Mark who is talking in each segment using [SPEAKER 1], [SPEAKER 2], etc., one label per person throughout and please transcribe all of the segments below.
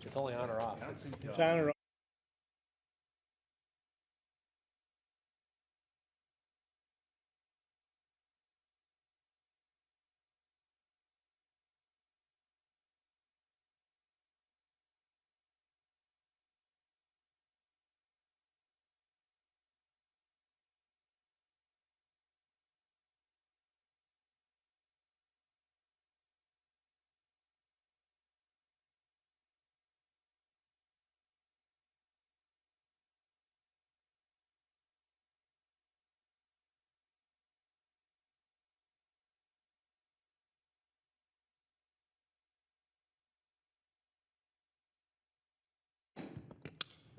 [SPEAKER 1] It's only on or off.
[SPEAKER 2] It's on or off.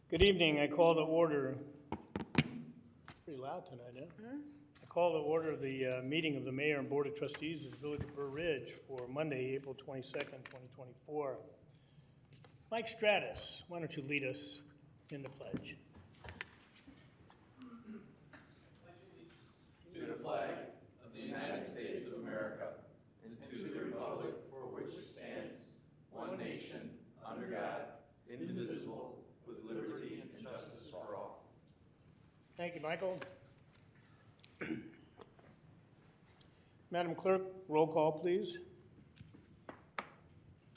[SPEAKER 2] Good evening. I call to order, pretty loud tonight, huh? I call to order the meeting of the Mayor and Board of Trustees of the Village of Burr Ridge for Monday, April 22nd, 2024. Mike Stratus, why don't you lead us in the pledge?
[SPEAKER 3] To the flag of the United States of America, and to the republic for which it stands, one nation, under God, indivisible, with liberty and justice for all.
[SPEAKER 2] Thank you, Michael. Madam Clerk, roll call, please.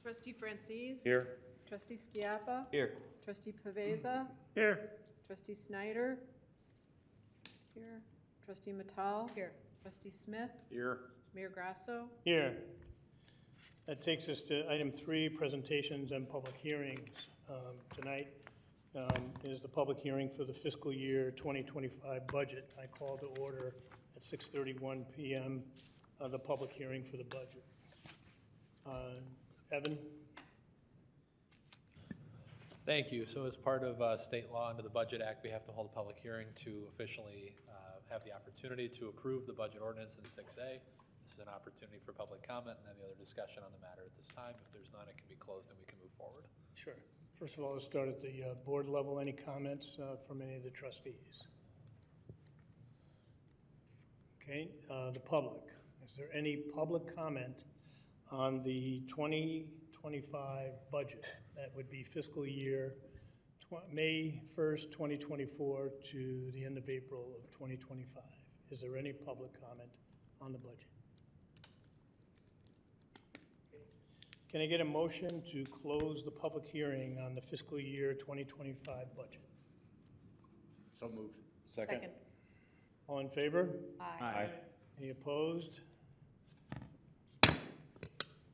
[SPEAKER 4] Trustee Francis.
[SPEAKER 1] Here.
[SPEAKER 4] Trustee Schiappa.
[SPEAKER 1] Here.
[SPEAKER 4] Trustee Pavesa.
[SPEAKER 2] Here.
[SPEAKER 4] Trustee Snyder. Here. Trustee Matal. Here. Trustee Smith.
[SPEAKER 1] Here.
[SPEAKER 4] Mayor Grasso.
[SPEAKER 2] Here. That takes us to item 3, presentations and public hearings. Tonight is the public hearing for the fiscal year 2025 budget. I call to order at 6:31 p.m. The public hearing for the budget. Evan?
[SPEAKER 1] Thank you. So as part of state law under the Budget Act, we have to hold a public hearing to officially have the opportunity to approve the budget ordinance in 6A. This is an opportunity for public comment and any other discussion on the matter at this time. If there's none, it can be closed and we can move forward.
[SPEAKER 2] Sure. First of all, let's start at the board level. Any comments from any of the trustees? Okay, the public. Is there any public comment on the 2025 budget? That would be fiscal year May 1st, 2024 to the end of April of 2025. Is there any public comment on the budget? Can I get a motion to close the public hearing on the fiscal year 2025 budget?
[SPEAKER 1] So moved.
[SPEAKER 4] Second.
[SPEAKER 2] All in favor?
[SPEAKER 4] Aye.
[SPEAKER 2] Any opposed? The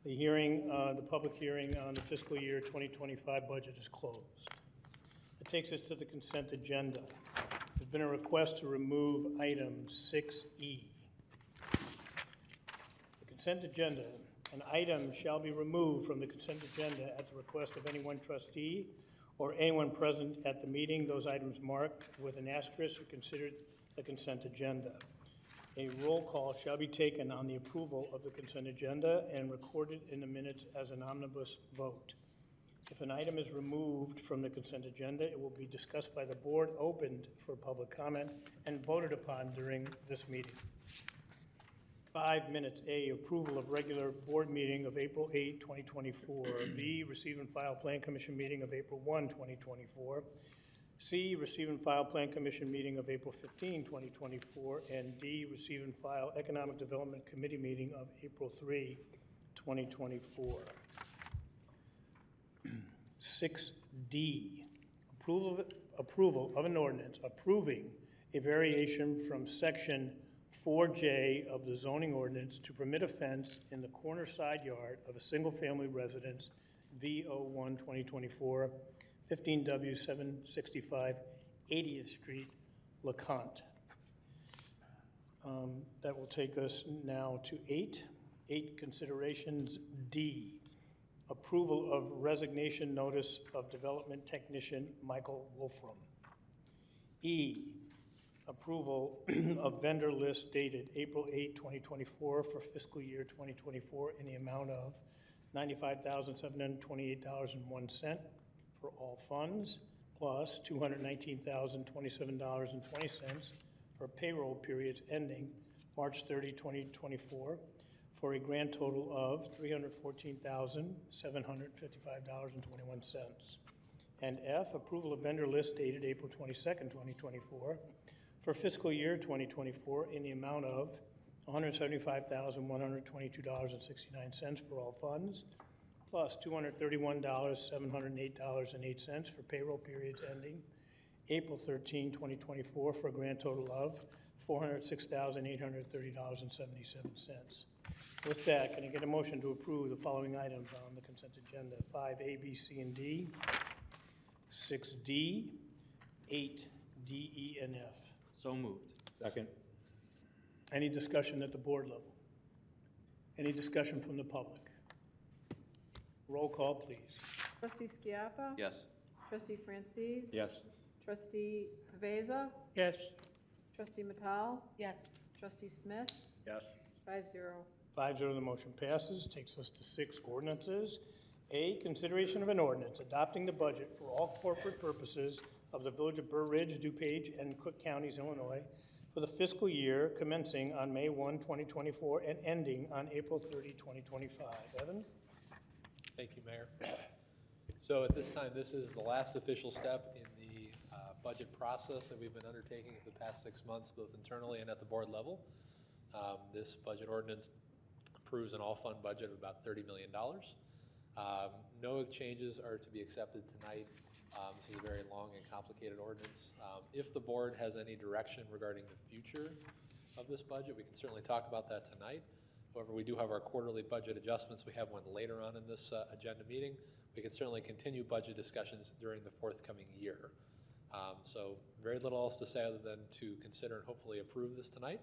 [SPEAKER 2] hearing, the public hearing on the fiscal year 2025 budget is closed. It takes us to the consent agenda. There's been a request to remove item 6E. The consent agenda. An item shall be removed from the consent agenda at the request of any one trustee or anyone present at the meeting. Those items marked with an asterisk are considered the consent agenda. A roll call shall be taken on the approval of the consent agenda and recorded in the minutes as an omnibus vote. If an item is removed from the consent agenda, it will be discussed by the board, opened for public comment, and voted upon during this meeting. 5 minutes. A, approval of regular board meeting of April 8, 2024. B, receive and file plan commission meeting of April 1, 2024. C, receive and file plan commission meeting of April 15, 2024. And D, receive and file economic development committee meeting of April 3, 2024. 6D, approval of an ordinance approving a variation from section 4J of the zoning ordinance to permit a fence in the corner side yard of a single-family residence, V01 2024, 15W 765 80th Street, LeConte. That will take us now to 8 considerations. D, approval of resignation notice of development technician Michael Wolfram. E, approval of vendor list dated April 8, 2024 for fiscal year 2024 in the amount of $95,728.01 for all funds, plus $219,027.20 for payroll periods ending March 30, 2024 for for a grand total of $314,755.21. And F, approval of vendor list dated April 22nd, 2024, for fiscal year 2024 in the amount of $175,122.69 for all funds, plus $231,708.08 for payroll periods ending April 13, 2024, for a grand total of $406,830.77. With that, can I get a motion to approve the following items on the consent agenda? 5A, B, C, and D, 6D, 8, D, E, and F.
[SPEAKER 3] So moved.
[SPEAKER 5] Second.
[SPEAKER 2] Any discussion at the board level? Any discussion from the public? Roll call, please.
[SPEAKER 4] Trustee Skiappa?
[SPEAKER 3] Yes.
[SPEAKER 4] Trustee Francis?
[SPEAKER 5] Yes.
[SPEAKER 4] Trustee Paveza?
[SPEAKER 2] Yes.
[SPEAKER 4] Trustee Matal?
[SPEAKER 6] yes,
[SPEAKER 4] Trustee Smith?
[SPEAKER 5] Yes.
[SPEAKER 4] 5-0.
[SPEAKER 2] 5-0, the motion passes. Takes us to 6 ordinances. A, consideration of an ordinance adopting the budget for all corporate purposes of the Village of Burr Ridge, DuPage, and Cook Counties, Illinois, for the fiscal year commencing on May 1, 2024, and ending on April 30, 2025. Evan?
[SPEAKER 1] Thank you, Mayor. So at this time, this is the last official step in the budget process that we've been undertaking for the past 6 months, both internally and at the board level. This budget ordinance approves an all-fund budget of about $30 million. No changes are to be accepted tonight. This is a very long and complicated ordinance. If the board has any direction regarding the future of this budget, we can certainly talk about that tonight. However, we do have our quarterly budget adjustments. We have one later on in this agenda meeting. We can certainly continue budget discussions during the forthcoming year. So very little else to say other than to consider and hopefully approve this tonight.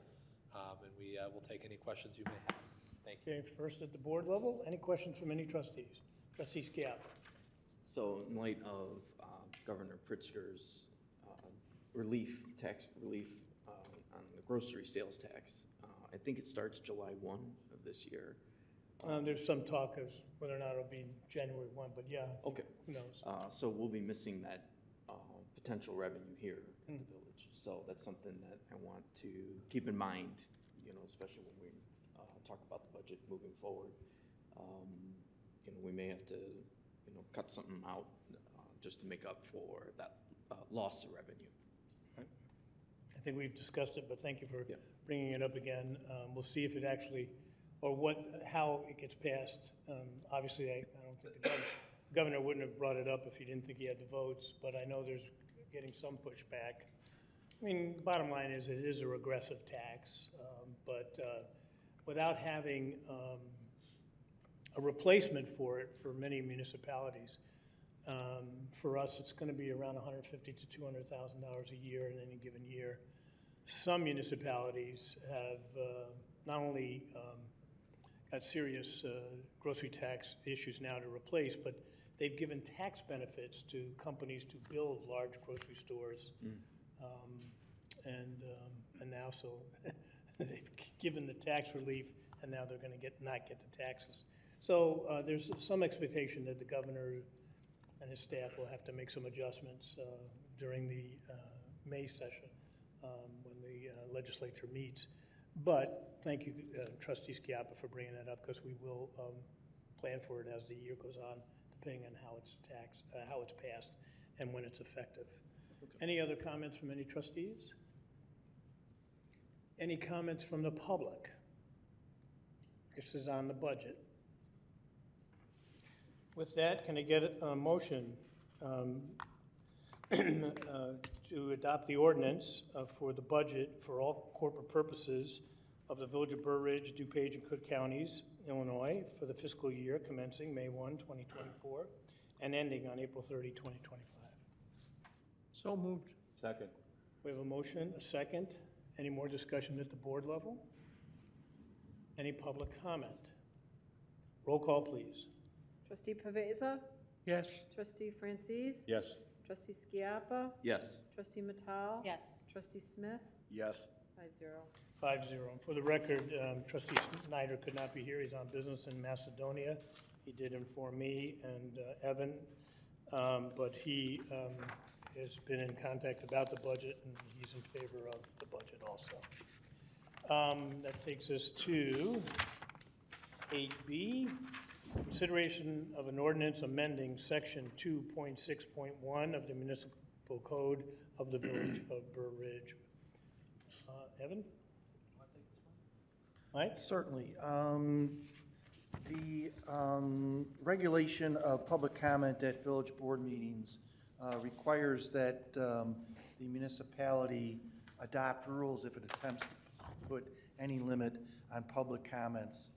[SPEAKER 1] And we will take any questions you may have. Thank you.
[SPEAKER 2] Okay, first at the board level, any questions from any trustees? Trustee Skiappa.
[SPEAKER 7] So in light of Governor Pritzker's tax relief on the grocery sales tax, I think it starts July 1 of this year.
[SPEAKER 2] There's some talk of whether or not it'll be January 1, but yeah.
[SPEAKER 7] Okay.
[SPEAKER 2] Who knows?
[SPEAKER 7] So we'll be missing that potential revenue here at the village. So that's something that I want to keep in mind, especially when we talk about the budget moving forward. We may have to, cut something out just to make up for that loss of revenue.
[SPEAKER 2] I think we've discussed it, but thank you for
[SPEAKER 7] Yeah.
[SPEAKER 2] bringing it up again. We'll see if it actually, or how it gets passed. Obviously, I don't think the governor wouldn't have brought it up if he didn't think he had the votes, but I know there's getting some pushback. I mean, bottom line is it is a regressive tax, but without having a replacement for it for many municipalities, for us, it's going to be around $150,000 to $200,000 a year in any given year. Some municipalities have not only got serious grocery tax issues now to replace, but they've given tax benefits to companies to build large grocery stores. And now, so they've given the tax relief, and now they're going to not get the taxes. So there's some expectation that the governor and his staff will have to make some adjustments during the May session when the legislature meets. But thank you, Trustee Skiappa, for bringing that up, because we will plan for it as the year goes on, depending on how it's passed, and when it's effective. Okay. Any other comments from any trustees? Any comments from the public? This is on the budget. With that, can I get a motion to adopt the ordinance for the budget for all corporate purposes of the Village of Burr Ridge, DuPage, and Cook Counties, Illinois, for the fiscal year commencing May 1, 2024, and ending on April 30, 2025?
[SPEAKER 5] So moved. Second.
[SPEAKER 2] We have a motion, a second. Any more discussion at the board level? Any public comment? Roll call, please.
[SPEAKER 4] Trustee Paveza?
[SPEAKER 5] Yes.
[SPEAKER 4] Trustee Francis?
[SPEAKER 5] Yes.
[SPEAKER 4] Trustee Skiappa?
[SPEAKER 7] Yes.
[SPEAKER 4] Trustee Matal?
[SPEAKER 6] yes,
[SPEAKER 4] Trustee Smith?
[SPEAKER 5] Yes.
[SPEAKER 4] 5-0.
[SPEAKER 2] 5-0. For the record, Trustee Snyder could not be here. He's on business in Macedonia. He did inform me and Evan, but he has been in contact about the budget, and he's in favor of the budget also. That takes us to 8B, consideration of an ordinance amending section 2.6.1 of the municipal code of the village of Burr Ridge. Evan? Mike?
[SPEAKER 6] Certainly. The regulation of public comment at village board meetings requires that the municipality adopt rules if it attempts to put any limit on public comments.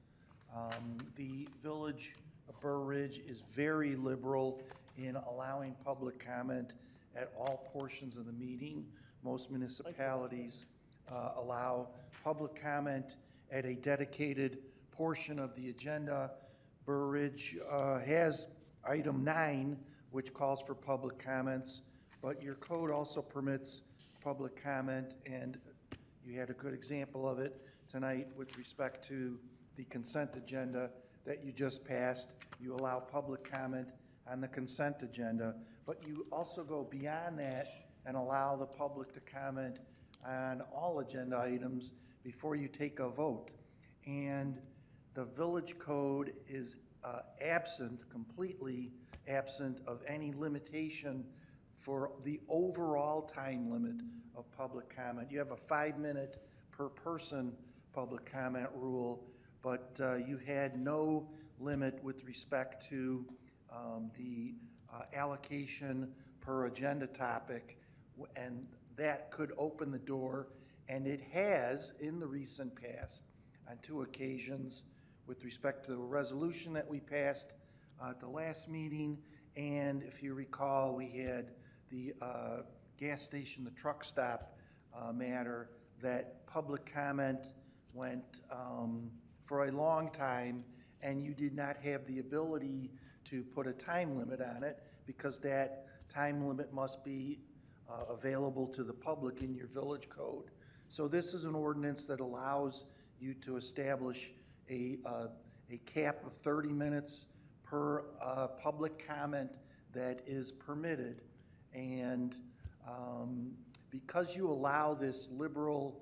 [SPEAKER 6] The village of Burr Ridge is very liberal in allowing public comment at all portions of the meeting. Most municipalities allow public comment at a dedicated portion of the agenda. Burr Ridge has item 9, which calls for public comments, but your code also permits public comment, and you had a good example of it tonight with respect to the consent agenda that you just passed. You allow public comment on the consent agenda, but you also go beyond that and allow the public to comment on all agenda items before you take a vote. And the village code is completely absent of any limitation for the overall time limit of public comment. You have a 5-minute per person public comment rule, but you had no limit with respect to the allocation per agenda topic, and that could open the door, and it has in the recent past on 2 occasions with respect to the resolution that we passed at the last meeting, and if you recall, we had the gas station, the truck stop matter, that public comment went for a long time, and you did not have the ability to put a time limit on it because that time limit must be available to the public in your village code. So this is an ordinance that allows you to establish a cap of 30 minutes per public comment that is permitted. And because you allow this liberal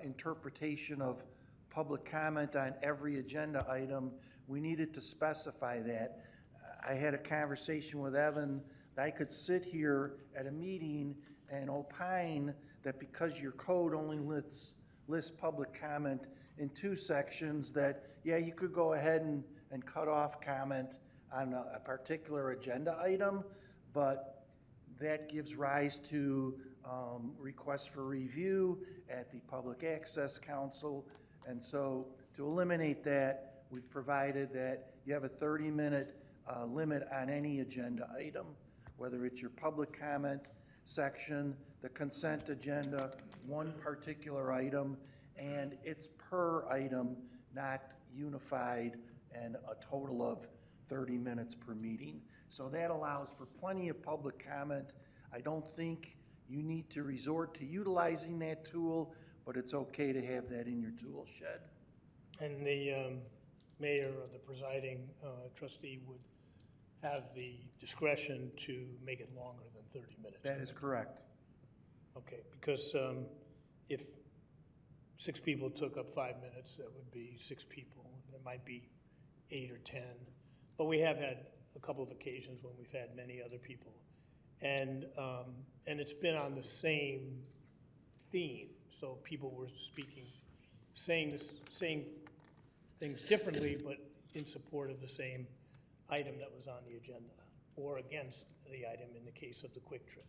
[SPEAKER 6] interpretation of public comment on every agenda item, we needed to specify that. I had a conversation with Evan that I could sit here at a meeting and opine that because your code only lists public comment in 2 sections, that, yeah, you could go ahead and cut off comment on a particular agenda item, but that gives rise to requests for review at the Public Access Council. And so to eliminate that, we've provided that you have a 30-minute limit on any agenda item, whether it's your public comment section, the consent agenda, one particular item, and it's per item, not unified, and a total of 30 minutes per meeting. So that allows for plenty of public comment. I don't think you need to resort to utilizing that tool, but it's okay to have that in your tool shed.
[SPEAKER 2] And the mayor or the presiding trustee would have the discretion to make it longer than 30 minutes.
[SPEAKER 6] That is correct.
[SPEAKER 2] Okay, because if 6 people took up 5 minutes, that would be 6 people. There might be 8 or 10. But we have had a couple of occasions when we've had many other people. And it's been on the same theme. So people were saying things differently, but in support of the same item that was on the agenda, or against the item in the case of the Quick Trip.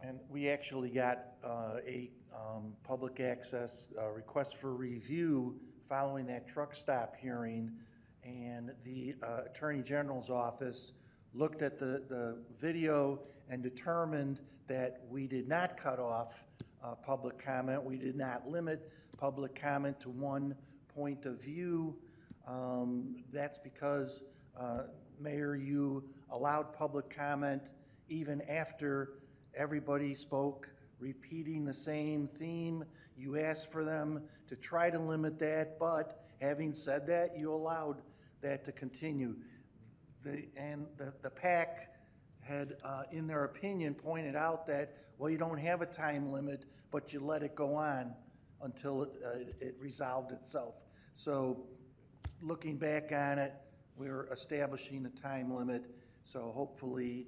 [SPEAKER 6] And we actually got a public access request for review following that truck stop hearing, and the Attorney General's office looked at the video and determined that we did not cut off public comment. We did not limit public comment to one point of view. That's because, Mayor, you allowed public comment even after everybody spoke, repeating the same theme. You asked for them to try to limit that, but having said that, you allowed that to continue. The PAC had, in their opinion, pointed out that, well, you don't have a time limit, but you let it go on until it resolved itself. So looking back on it, we're establishing a time limit, so hopefully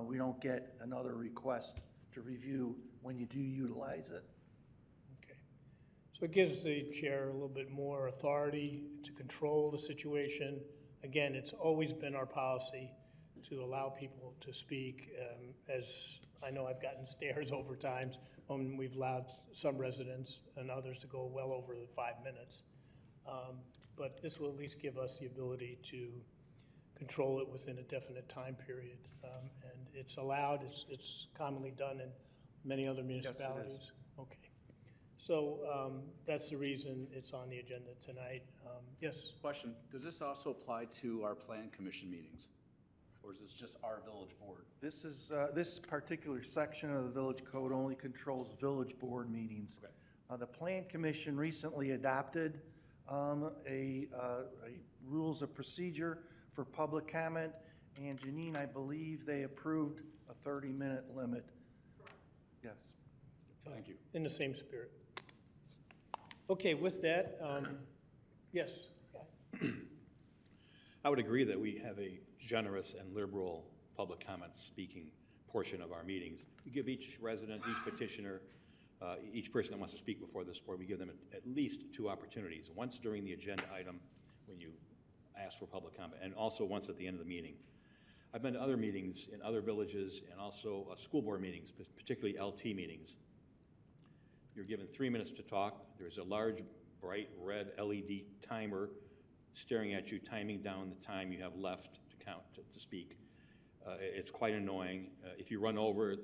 [SPEAKER 6] we don't get another request to review when you do utilize it.
[SPEAKER 2] Okay. So it gives the chair a little bit more authority to control the situation. Again, it's always been our policy to allow people to speak. As I know, I've gotten stares over times when we've allowed some residents and others to go well over the 5 minutes. But this will at least give us the ability to control it within a definite time period. And it's allowed, it's commonly done in many other municipalities. Okay. So that's the reason it's on the agenda tonight. Yes?
[SPEAKER 8] Question, does this also apply to our plan commission meetings? Or is this just our village board?
[SPEAKER 6] This is, this particular section of the village code only controls village board meetings.
[SPEAKER 8] Okay.
[SPEAKER 6] The Plan Commission recently adopted a rules of procedure for public comment, and Janine, I believe they approved a 30-minute limit. Yes.
[SPEAKER 8] Thank you.
[SPEAKER 2] In the same spirit. Okay, with that, yes?
[SPEAKER 9] I would agree that we have a generous and liberal public comment speaking portion of our meetings. We give each resident, each petitioner, each person that wants to speak before this board, we give them at least 2 opportunities. Once during the agenda item when you ask for public comment, and also once at the end of the meeting. I've been to other meetings in other villages and also school board meetings, particularly LT meetings. You're given 3 minutes to talk. There's a large, bright red LED timer staring at you, timing down the time you have left to count to speak. It's quite annoying. If you run over,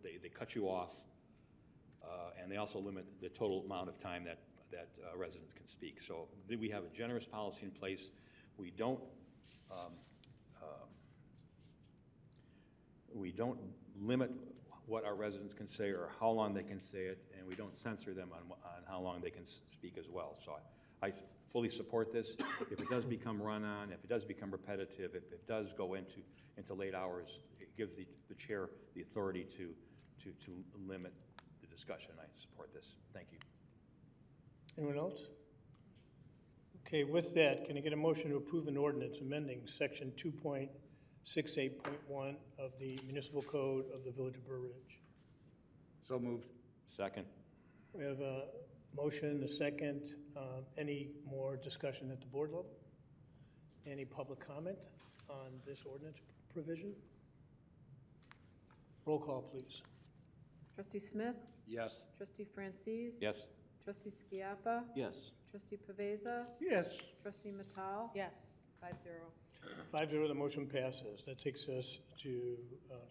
[SPEAKER 9] they cut you off, and they also limit the total amount of time that residents can speak. So we have a generous policy in place. We don't limit what our residents can say or how long they can say it, and we don't censor them on how long they can speak as well. So I fully support this. If it does become run-on, if it does become repetitive, if it does go into late hours, it gives the chair the authority to limit the discussion. I support this. Thank you.
[SPEAKER 2] Anyone else? Okay, with that, can I get a motion to approve an ordinance amending section 2.68.1 of the municipal code of the Village of Burr Ridge?
[SPEAKER 8] So moved.
[SPEAKER 9] Second.
[SPEAKER 2] We have a motion, a second. Any more discussion at the board level? Any public comment on this ordinance provision? Roll call, please.
[SPEAKER 4] Trustee Smith?
[SPEAKER 8] Yes.
[SPEAKER 4] Trustee Francis?
[SPEAKER 9] Yes.
[SPEAKER 4] Trustee Skiappa?
[SPEAKER 7] Yes.
[SPEAKER 4] Trustee Pavesa?
[SPEAKER 2] Yes.
[SPEAKER 4] Trustee Matal?
[SPEAKER 10] Yes.
[SPEAKER 4] 5-0.
[SPEAKER 2] 5-0, the motion passes. That takes us to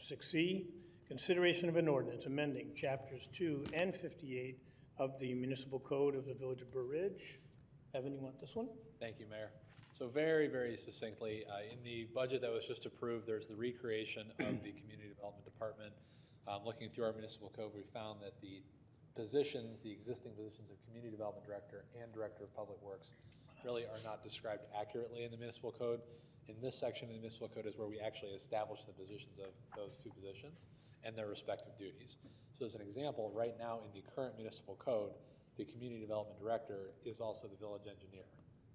[SPEAKER 2] 6C, consideration of an ordinance amending chapters 2 and 58 of the municipal code of the Village of Burr Ridge. Evan, you want this one?
[SPEAKER 1] Thank you, Mayor. So very, very succinctly, in the budget that was just approved, there's the recreation of the Community Development Department. Looking through our municipal code, we found that the positions, the existing positions of Community Development Director and Director of Public Works really are not described accurately in the municipal code. In this section of the municipal code is where we actually establish the positions of those 2 positions and their respective duties. So as an example, right now in the current municipal code, the Community Development Director is also the village engineer.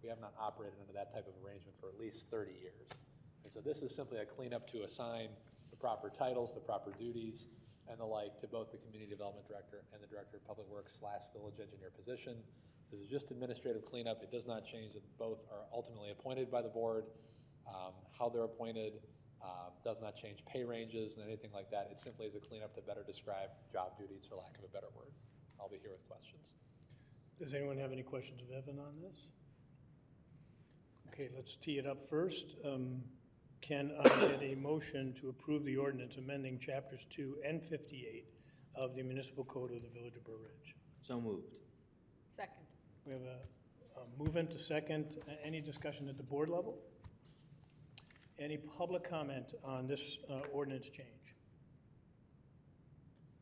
[SPEAKER 1] We have not operated under that type of arrangement for at least 30 years. And so this is simply a cleanup to assign the proper titles, the proper duties, and the like to both the Community Development Director and the Director of Public Works / village engineer position. This is just administrative cleanup. It does not change that both are ultimately appointed by the board. How they're appointed does not change pay ranges and anything like that. It simply is a cleanup to better describe job duties, for lack of a better word. I'll be here with questions.
[SPEAKER 2] Does anyone have any questions of Evan on this? Okay, let's tee it up first. Can I get a motion to approve the ordinance amending chapters 2 and 58 of the municipal code of the Village of Burr Ridge?
[SPEAKER 7] So moved.
[SPEAKER 10] Second.
[SPEAKER 2] We have a move-in to second. Any discussion at the board level? Any public comment on this ordinance change?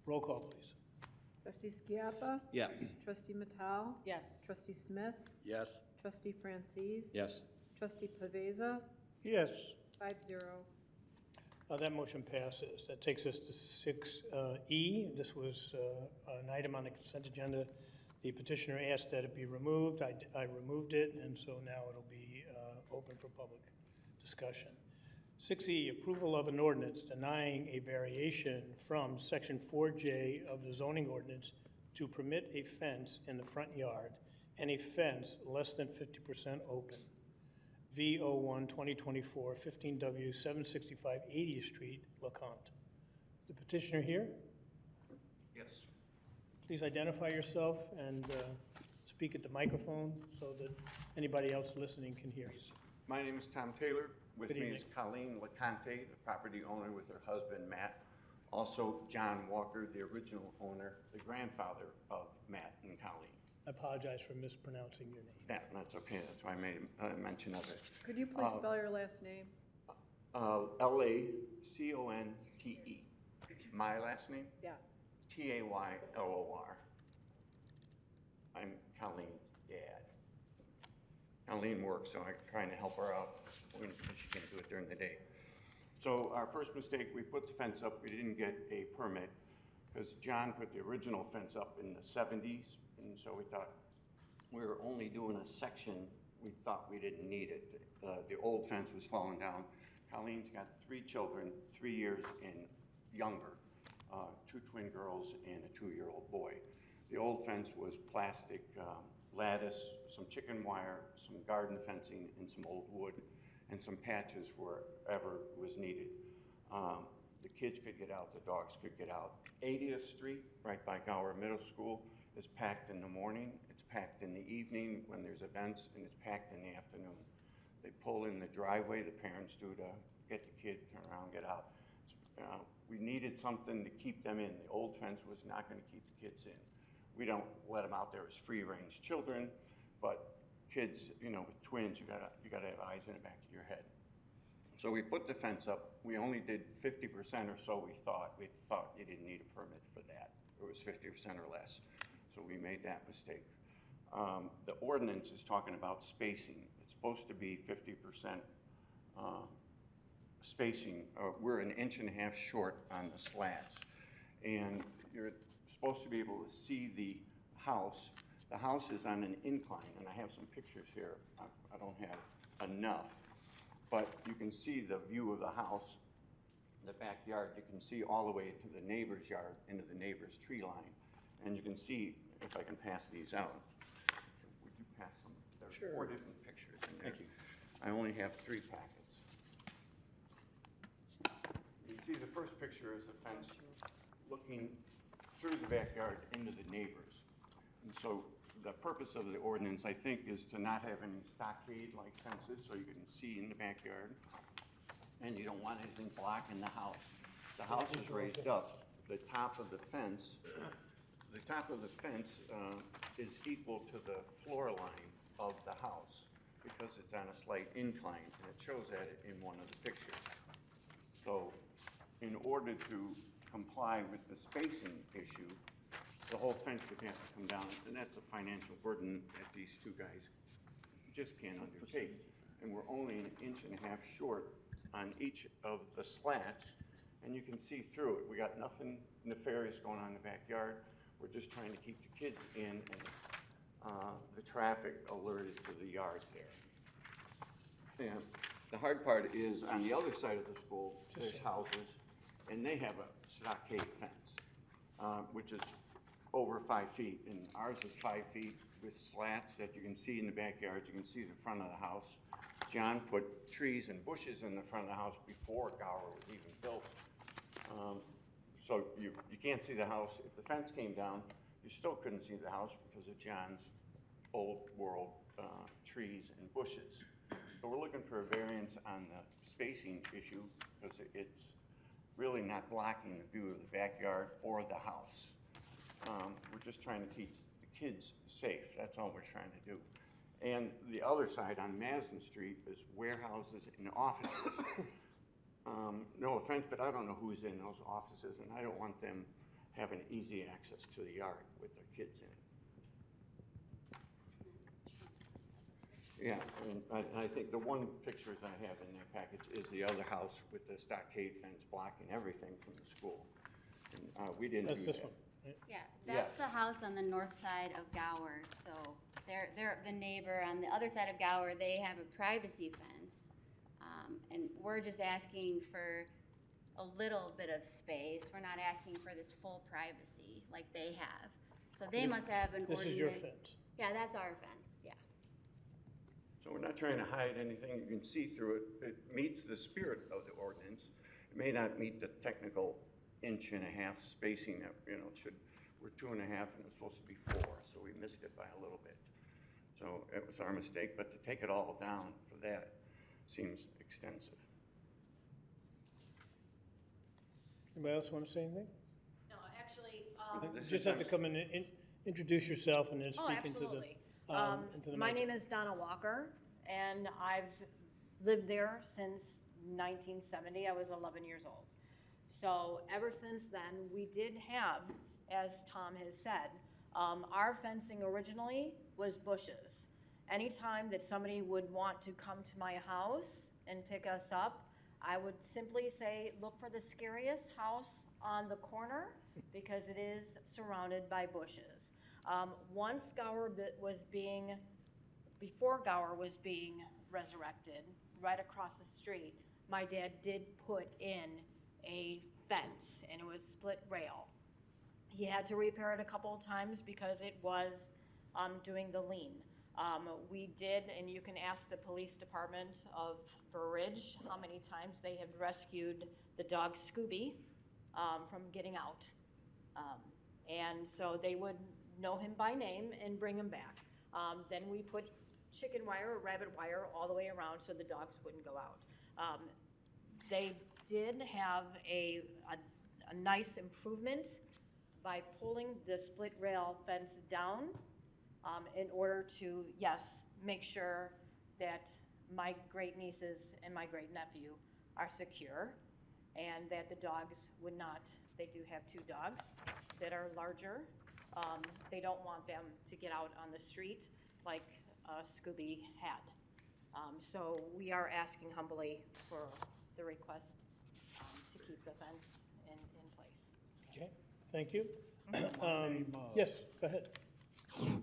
[SPEAKER 2] Roll call, please.
[SPEAKER 4] Trustee Skiappa?
[SPEAKER 7] Yes.
[SPEAKER 4] Trustee Matal?
[SPEAKER 10] Yes.
[SPEAKER 4] Trustee Smith?
[SPEAKER 8] Yes.
[SPEAKER 4] Trustee Francis?
[SPEAKER 9] Yes.
[SPEAKER 4] Trustee Pavesa?
[SPEAKER 2] Yes.
[SPEAKER 4] 5-0.
[SPEAKER 2] That motion passes. That takes us to 6E. This was an item on the consent agenda. The petitioner asked that it be removed. I removed it, and so now it'll be open for public discussion. 6E, approval of an ordinance denying a variation from Section 4J of the zoning ordinance to permit a fence in the front yard and a fence less than 50% open. V01 2024, 15W 765 80th Street, LeConte. The petitioner here?
[SPEAKER 8] Yes.
[SPEAKER 2] Please identify yourself and speak at the microphone so that anybody else listening can hear you.
[SPEAKER 3] My name is Tom Taylor. With
[SPEAKER 2] Good
[SPEAKER 3] me
[SPEAKER 2] evening.
[SPEAKER 3] is Colleen LeConte, the property owner with her husband, Matt. Also, John Walker, the original owner, the grandfather of Matt and Colleen.
[SPEAKER 2] I apologize for mispronouncing your name.
[SPEAKER 3] That's okay. That's why I made a mention of it.
[SPEAKER 4] Could you please spell your last name?
[SPEAKER 3] Laconte. My last name?
[SPEAKER 4] Yeah.
[SPEAKER 3] Taylor. I'm Colleen's dad. Colleen works, so I'm trying to help her out when she can't do it during the day. So our first mistake, we put the fence up. We didn't get a permit because John put the original fence up in the 70s, and so we thought we were only doing a section. We thought we didn't need it. The old fence was falling down. Colleen's got 3 children, 3 years and younger, 2 twin girls and a 2-year-old boy. The old fence was plastic lattice, some chicken wire, some garden fencing, and some old wood, and some patches wherever was needed. The kids could get out, the dogs could get out. 80th Street, right by Gower Middle School, is packed in the morning, it's packed in the evening when there's events, and it's packed in the afternoon. They pull in the driveway, the parents do to get the kid, turn around, get out. We needed something to keep them in. The old fence was not gonna keep the kids in. We don't let them out there as free-range children, but kids, with twins, you gotta have eyes in the back of your head. So we put the fence up. We only did 50% or so, we thought. We thought you didn't need a permit for that. It was 50% or less. So we made that mistake. The ordinance is talking about spacing. It's supposed to be 50% spacing. We're 1.5 inches short on the slats. And you're supposed to be able to see the house. The house is on an incline, and I have some pictures here. I don't have enough, but you can see the view of the house, the backyard. You can see all the way to the neighbor's yard, into the neighbor's tree line. And you can see, if I can pass these out. Would you pass them? There's 4 different pictures in there.
[SPEAKER 9] Thank you.
[SPEAKER 3] I only have 3 packets. You can see the first picture is the fence looking through the backyard into the neighbors. And so the purpose of the ordinance, I think, is to not have any stockade-like fences so you can see in the backyard. And you don't want anything blocking the house. The house is raised up. The top of the fence is equal to the floor line of the house because it's on a slight incline, and it shows that in one of the pictures. So in order to comply with the spacing issue, the whole fence would have to come down, and that's a financial burden that these 2 guys just can't undertake. And we're only 1.5 inches short on each of the slats, and you can see through it. We got nothing nefarious going on in the backyard. We're just trying to keep the kids in and the traffic alerted to the yard there. And the hard part is on the other side of the school, there's houses, and they have a stockade fence, which is over 5 feet, and ours is 5 feet with slats that you can see in the backyard. You can see the front of the house. John put trees and bushes in the front of the house before Gower was even built. So you can't see the house. If the fence came down, you still couldn't see the house because of John's old world trees and bushes. So we're looking for a variance on the spacing issue because it's really not blocking the view of the backyard or the house. We're just trying to keep the kids safe. That's all we're trying to do. And the other side on Madison Street is warehouses and offices. No offense, but I don't know who's in those offices, and I don't want them having easy access to the yard with their kids in it. Yeah, and I think the one pictures I have in that package is the other house with the stockade fence blocking everything from the school. And we didn't do that.
[SPEAKER 2] That's this one.
[SPEAKER 10] Yeah, that's the house on the north side of Gower, so they're the neighbor on the other side of Gower, they have a privacy fence. And we're just asking for a little bit of space, we're not asking for this full privacy like they have. So they must have an ordinance.
[SPEAKER 2] This is your fence.
[SPEAKER 10] Yeah, that's our fence, yeah.
[SPEAKER 3] So we're not trying to hide anything, you can see through it, it meets the spirit of the ordinance. It may not meet the technical 1.5 inch spacing that, you know, we're 2.5 and it's supposed to be 4, so we missed it by a little bit. So it was our mistake, but to take it all down for that seems extensive.
[SPEAKER 2] Anybody else want to say anything?
[SPEAKER 4] No, actually,
[SPEAKER 3] This
[SPEAKER 2] Just
[SPEAKER 3] is-
[SPEAKER 2] have to come in and introduce yourself and then
[SPEAKER 4] oh,
[SPEAKER 2] speak into the.
[SPEAKER 4] absolutely.
[SPEAKER 2] Into the
[SPEAKER 4] My name
[SPEAKER 2] microphone.
[SPEAKER 4] is Donna Walker, and I've lived there since 1970. I was 11 years old. So ever since then, we did have, as Tom has said, our fencing originally was bushes. Anytime that somebody would want to come to my house and pick us up, I would simply say, look for the scariest house on the corner because it is surrounded by bushes. Once before Gower was being resurrected, right across the street, my dad did put in a fence and it was split rail. He had to repair it a couple of times because it was doing the lean. We did, and you can ask the police department of Burr Ridge how many times they have rescued the dog Scooby from getting out. And so they would know him by name and bring him back. Then we put chicken wire or rabbit wire all the way around so the dogs wouldn't go out. They did have a nice improvement by pulling the split rail fence down in order to, yes, make sure that my great nieces and my great nephew are secure and that the dogs would not, they do have 2 dogs that are larger. They don't want them to get out on the street like Scooby had. So we are asking humbly for the request to keep the fence in place.
[SPEAKER 2] Okay, thank you. Yes, go ahead.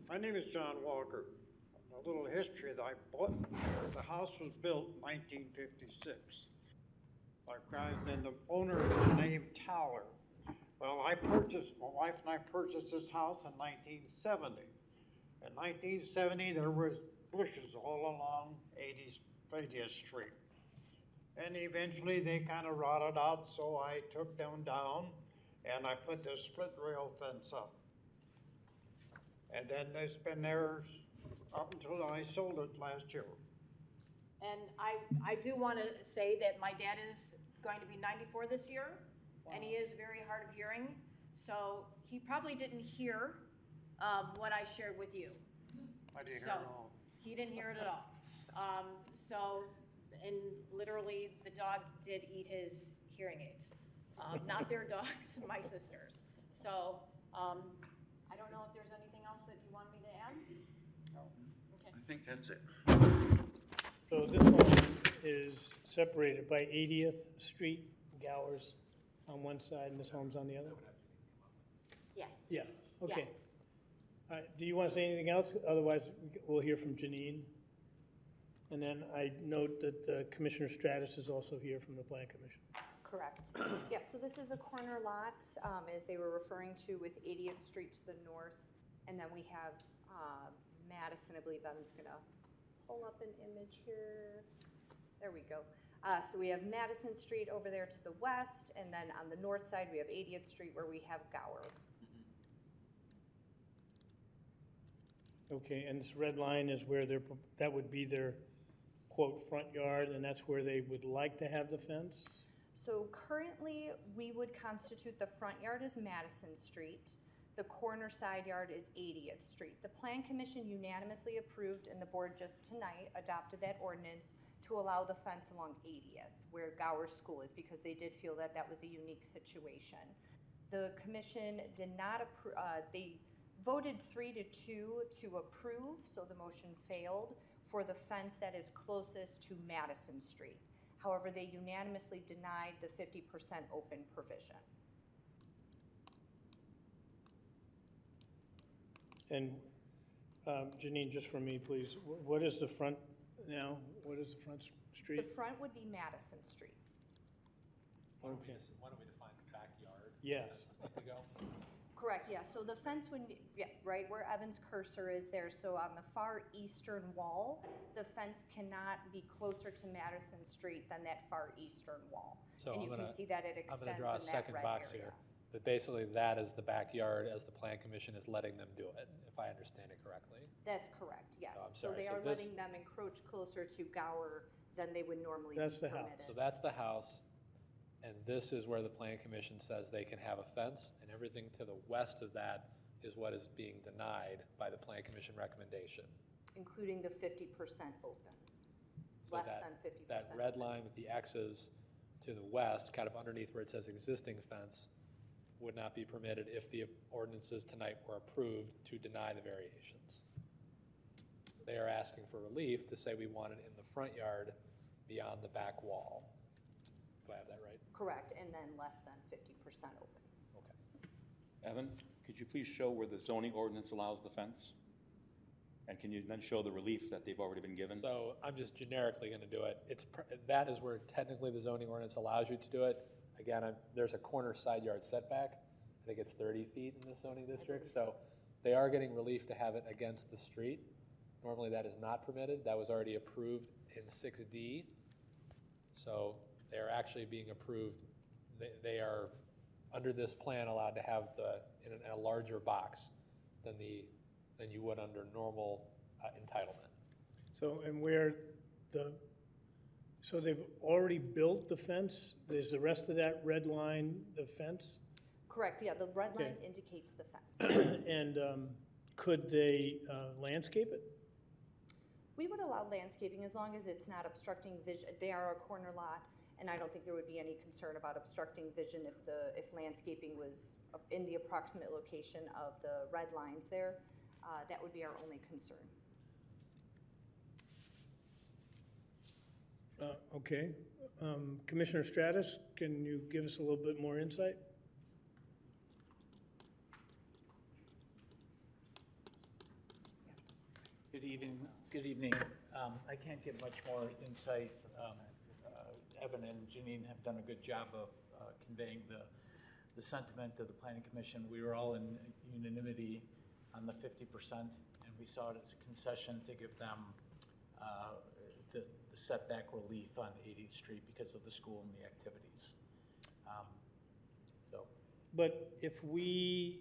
[SPEAKER 11] My name is John Walker. A little history that I bought there. The house was built in 1956. And the owner was named Tower. Well, my wife and I purchased this house in 1970. In 1970, there was bushes all along 80th Street. And eventually they kind of rotted out, so I took them down and I put this split rail fence up. And then it's been there up until I sold it last year.
[SPEAKER 4] And I do want to say that my dad is going to be 94 this year, and he is very hard of hearing, so he probably didn't hear what I shared with you.
[SPEAKER 11] I didn't hear it all.
[SPEAKER 4] He didn't hear it at all. And literally, the dog did eat his hearing aids. Not their dogs, my sister's. So, I don't know if there's anything else that you want me to add? No. Okay.
[SPEAKER 3] I think that's it.
[SPEAKER 2] So this home is separated by 80th Street, Gowers on one side, and this home's on the other?
[SPEAKER 10] Yes.
[SPEAKER 2] Yeah, okay. All right, do you want to say anything else? Otherwise, we'll hear from Janine. And then I note that Commissioner Stratus is also here from the Plan Commission.
[SPEAKER 12] Correct. Yes, so this is a corner lot, as they were referring to, with 80th Street to the north. And then we have Madison, I believe Evan's going to pull up an image here. There we go. So we have Madison Street over there to the west, and then on the north side, we have 80th Street where we have Gower.
[SPEAKER 2] Okay, and this red line is where that would be their, quote, front yard, and that's where they would like to have the fence?
[SPEAKER 12] So currently, we would constitute the front yard as Madison Street. The corner side yard is 80th Street. The Plan Commission unanimously approved, and the board just tonight adopted that ordinance to allow the fence along 80th, where Gower School is, because they did feel that that was a unique situation. The commission did not approve, they voted 3-2 to approve, so the motion failed for the fence that is closest to Madison Street. However, they unanimously denied the 50% open provision.
[SPEAKER 2] And Janine, just for me, please, what is the front now? What is the front
[SPEAKER 12] The
[SPEAKER 2] street?
[SPEAKER 12] front would be Madison Street.
[SPEAKER 1] Why don't we
[SPEAKER 2] Okay.
[SPEAKER 1] why don't we define the backyard?
[SPEAKER 2] Yes.
[SPEAKER 1] A second ago?
[SPEAKER 12] Correct, yeah, so the fence would, yeah, right where Evan's cursor is there, so on the far eastern wall, the fence cannot be closer to Madison Street than that far eastern wall.
[SPEAKER 1] So
[SPEAKER 12] And
[SPEAKER 1] I'm
[SPEAKER 12] you can
[SPEAKER 1] gonna-
[SPEAKER 12] see that it
[SPEAKER 1] I'm
[SPEAKER 12] extends
[SPEAKER 1] gonna
[SPEAKER 12] in
[SPEAKER 1] draw a
[SPEAKER 12] that
[SPEAKER 1] second
[SPEAKER 12] red
[SPEAKER 1] box
[SPEAKER 12] area.
[SPEAKER 1] here. But basically, that is the backyard as the plan commission is letting them do it, if I understand it correctly.
[SPEAKER 12] That's correct,
[SPEAKER 1] I'm
[SPEAKER 12] yes. So
[SPEAKER 1] sorry,
[SPEAKER 12] they
[SPEAKER 1] so
[SPEAKER 12] are
[SPEAKER 1] this-
[SPEAKER 12] letting them encroach closer to Gower than they would normally be
[SPEAKER 2] That's the house.
[SPEAKER 12] permitted.
[SPEAKER 1] So that's the house, and this is where the plan commission says they can have a fence, and everything to the west of that is what is being denied by the plan commission recommendation.
[SPEAKER 12] Including the 50% open,
[SPEAKER 1] So
[SPEAKER 12] less
[SPEAKER 1] that-
[SPEAKER 12] than 50%.
[SPEAKER 1] That red line with the X's to the west, kind of underneath where it says existing fence, would not be permitted if the ordinances tonight were approved to deny the variations. They are asking for relief to say we want it in the front yard beyond the back wall. Do I have that right?
[SPEAKER 12] Correct, and then less than 50% open.
[SPEAKER 1] Okay.
[SPEAKER 9] Evan, could you please show where the zoning ordinance allows the fence? And can you then show the relief that they've already been given?
[SPEAKER 1] So I'm just generically gonna do it. That is where technically the zoning ordinance allows you to do it. Again, there's a corner side yard setback. I think it's 30 feet in this zoning district. So they are getting relief to have it against the street. Normally that is not permitted. That was already approved in 6D. So they are actually being approved. They are, under this plan, allowed to have in a larger box than you would under normal entitlement.
[SPEAKER 2] So, and so they've already built the fence? Is the rest of that red line the fence?
[SPEAKER 12] Correct, yeah, the red line
[SPEAKER 2] Okay.
[SPEAKER 12] indicates the fence.
[SPEAKER 2] And could they landscape it?
[SPEAKER 12] We would allow landscaping as long as it's not obstructing vision. They are a corner lot, and I don't think there would be any concern about obstructing vision if landscaping was in the approximate location of the red lines there. That would be our only concern.
[SPEAKER 2] Okay. Commissioner Stratus, can you give us a little bit more insight?
[SPEAKER 13] Good evening. Good evening. I can't give much more insight. Evan and Janine have done a good job of conveying the sentiment of the Planning Commission. We were all in unanimity on the 50%, and we saw it as a concession to give them the setback relief on 80th Street because of the school and the activities.
[SPEAKER 2] But if we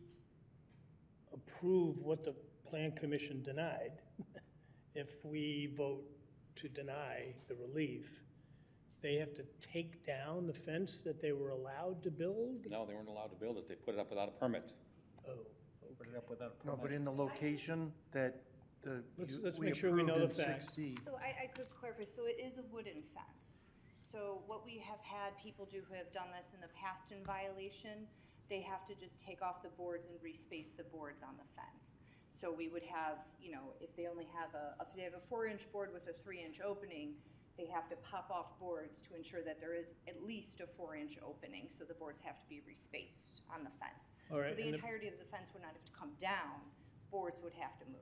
[SPEAKER 2] approve what the Plan Commission denied, if we vote to deny the relief, they have to take down the fence that they were allowed to build?
[SPEAKER 9] No, they weren't allowed to build it. They put it up without a permit.
[SPEAKER 2] Oh,
[SPEAKER 13] Put it up without a
[SPEAKER 6] No,
[SPEAKER 13] permit.
[SPEAKER 6] but in the location that
[SPEAKER 2] Let's make sure we know the facts.
[SPEAKER 6] 6D.
[SPEAKER 14] So I could clarify, so it is a wooden fence. So what we have had people do who have done this in the past in violation, they have to just take off the boards and respace the boards on the fence. So we would have, if they only have if they have a 4-inch board with a 3-inch opening, they have to pop off boards to ensure that there is at least a 4-inch opening, so the boards have to be respaced on the fence.
[SPEAKER 2] All right,
[SPEAKER 14] So the
[SPEAKER 2] and the-
[SPEAKER 14] entirety of the fence would not have to come down, boards would have to move.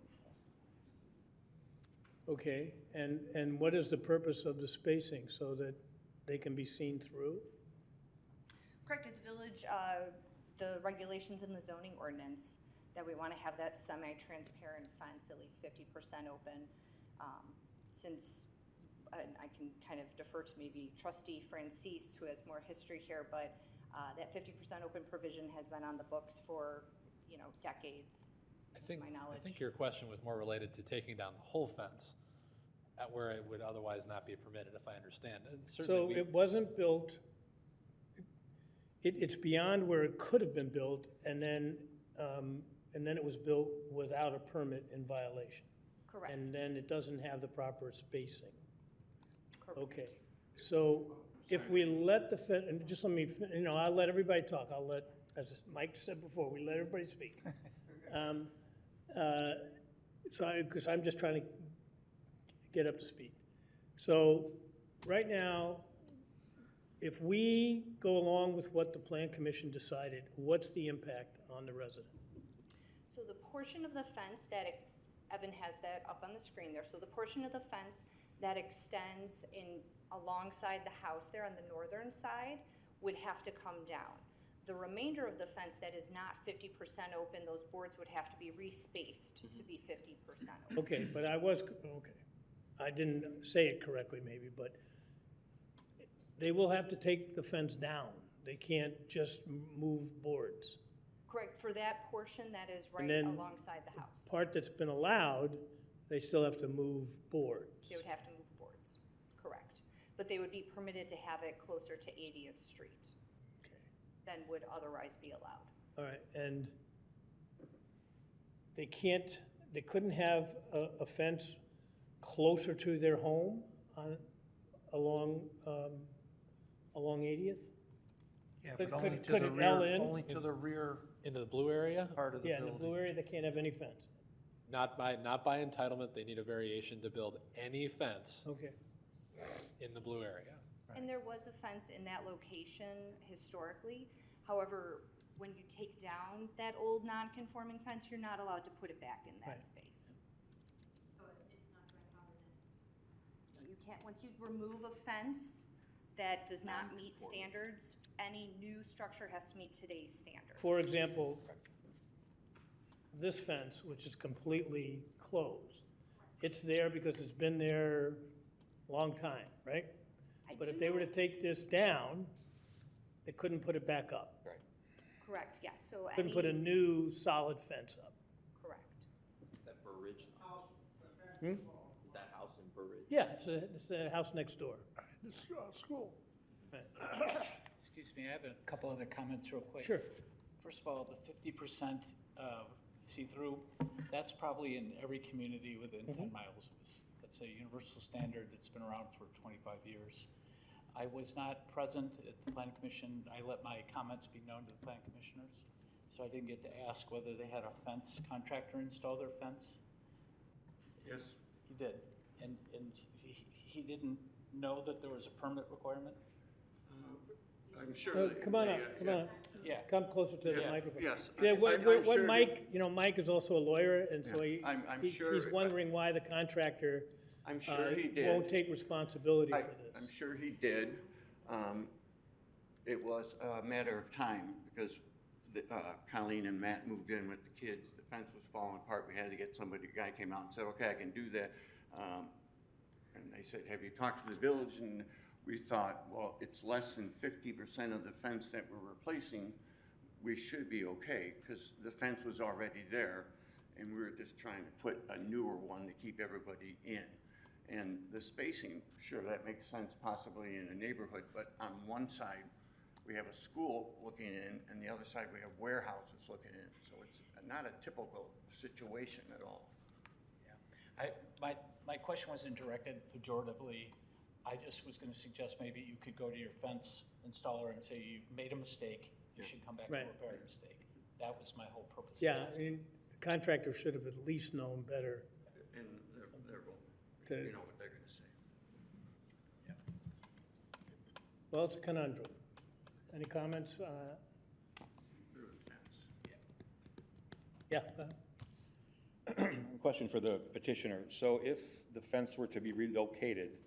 [SPEAKER 2] Okay, and what is the purpose of the spacing, so that they can be seen through?
[SPEAKER 14] Correct, it's village, the regulations in the zoning ordinance that we want to have that semi-transparent fence, at least 50% open. Since, I can kind of defer to maybe trustee Francis, who has more history here, but that 50% open provision has been on the books for, decades, to my knowledge.
[SPEAKER 1] I think your question was more related to taking down the whole fence at where it would otherwise not be permitted, if I understand. And certainly
[SPEAKER 2] So it wasn't built, it's beyond where it could have been built, and then it was built without a permit in violation.
[SPEAKER 14] Correct.
[SPEAKER 2] And then it doesn't have the proper spacing.
[SPEAKER 14] Correct.
[SPEAKER 2] Okay, so if we let and just let me, I'll let everybody talk, as Mike said before, we let everybody speak. Because I'm just trying to get up to speed. So, right now, if we go along with what the Plan Commission decided, what's the impact on the resident?
[SPEAKER 12] So the portion of the fence that, Evan has that up on the screen there, so the portion of the fence that extends in alongside the house there on the northern side would have to come down. The remainder of the fence that is not 50% open, those boards would have to be respaced to be 50% open.
[SPEAKER 2] Okay, but I didn't say it correctly maybe, but they will have to take the fence down. They can't just move boards.
[SPEAKER 12] Correct, for that portion that is right
[SPEAKER 2] And then
[SPEAKER 12] alongside the house.
[SPEAKER 2] Part that's been allowed, they still have to move boards.
[SPEAKER 12] They would have to move boards, correct. But they would be permitted to have it closer to 80th Street than would otherwise be allowed.
[SPEAKER 2] All right, and they couldn't have a fence closer to their home along 80th?
[SPEAKER 6] Yeah,
[SPEAKER 2] Could-
[SPEAKER 6] but only
[SPEAKER 2] could-
[SPEAKER 6] to
[SPEAKER 2] could
[SPEAKER 6] the
[SPEAKER 2] it L
[SPEAKER 6] rear,
[SPEAKER 2] in?
[SPEAKER 6] only to the rear
[SPEAKER 1] Into the blue area?
[SPEAKER 6] part of the
[SPEAKER 2] Yeah, in
[SPEAKER 6] building.
[SPEAKER 2] the blue area, they can't have any fence.
[SPEAKER 1] Not by entitlement, they need a variation to build any fence
[SPEAKER 2] Okay.
[SPEAKER 1] in the blue area.
[SPEAKER 12] And there was a fence in that location historically. However, when you take down that old non-conforming fence, you're not allowed to put it back in that
[SPEAKER 2] Right.
[SPEAKER 12] space. You can't, once you remove a fence that does not meet standards, any new structure has to meet today's standards.
[SPEAKER 2] For example, this fence, which is completely closed, it's there because it's been there a long time, right? But if they were to take this down, they couldn't put it back up.
[SPEAKER 8] Right.
[SPEAKER 12] Correct, yes, so
[SPEAKER 2] Couldn't put a
[SPEAKER 12] any,
[SPEAKER 2] new solid fence up.
[SPEAKER 12] correct.
[SPEAKER 7] Is that Burr Ridge?
[SPEAKER 2] Hmm?
[SPEAKER 7] Is that house in Burr Ridge?
[SPEAKER 2] Yeah, it's a house next door.
[SPEAKER 6] This school.
[SPEAKER 13] Excuse me, I have a couple other comments real quick.
[SPEAKER 2] Sure.
[SPEAKER 13] First of all, the 50% see-through, that's probably in every community within 10 miles of us. That's a universal standard that's been around for 25 years. I was not present at the planning commission. I let my comments be known to the planning commissioners, so I didn't get to ask whether they had a fence contractor install their fence.
[SPEAKER 3] Yes.
[SPEAKER 13] He did, and he didn't know that there was a permit requirement?
[SPEAKER 3] I'm sure.
[SPEAKER 2] Come on up, come on.
[SPEAKER 13] Yeah.
[SPEAKER 2] Come closer to the
[SPEAKER 3] Yeah,
[SPEAKER 2] microphone.
[SPEAKER 3] yes.
[SPEAKER 2] Yeah,
[SPEAKER 3] I'm
[SPEAKER 2] what
[SPEAKER 3] sure-
[SPEAKER 2] Mike, Mike is also a lawyer, and so
[SPEAKER 3] Yeah, I'm
[SPEAKER 2] he's
[SPEAKER 3] sure-
[SPEAKER 2] wondering why the contractor
[SPEAKER 3] I'm sure he did.
[SPEAKER 2] won't take responsibility for this.
[SPEAKER 3] I'm sure he did. It was a matter of time because Colleen and Matt moved in with the kids. The fence was falling apart. We had to get somebody, a guy came out and said, okay, I can do that. And they said, have you talked to the village? And we thought, well, it's less than 50% of the fence that we're replacing. We should be okay because the fence was already there. And we were just trying to put a newer one to keep everybody in. And the spacing, sure, that makes sense possibly in a neighborhood, but on one side, we have a school looking in, and the other side, we have warehouses looking in. So it's not a typical situation at all.
[SPEAKER 13] Yeah. My question wasn't directed pejoratively. I just was gonna suggest maybe you could go to your fence installer and say you made a mistake, you should come back and
[SPEAKER 2] Right.
[SPEAKER 13] repair the mistake. That was my whole purpose. of
[SPEAKER 2] Yeah, I
[SPEAKER 13] asking.
[SPEAKER 2] mean, the contractor should have at least known better.
[SPEAKER 3] And
[SPEAKER 2] To-
[SPEAKER 3] you know what they're gonna say.
[SPEAKER 2] Well, it's a conundrum. Any comments?
[SPEAKER 3] Through the fence.
[SPEAKER 2] Yeah,
[SPEAKER 9] Question for the petitioner. So if the fence were to be relocated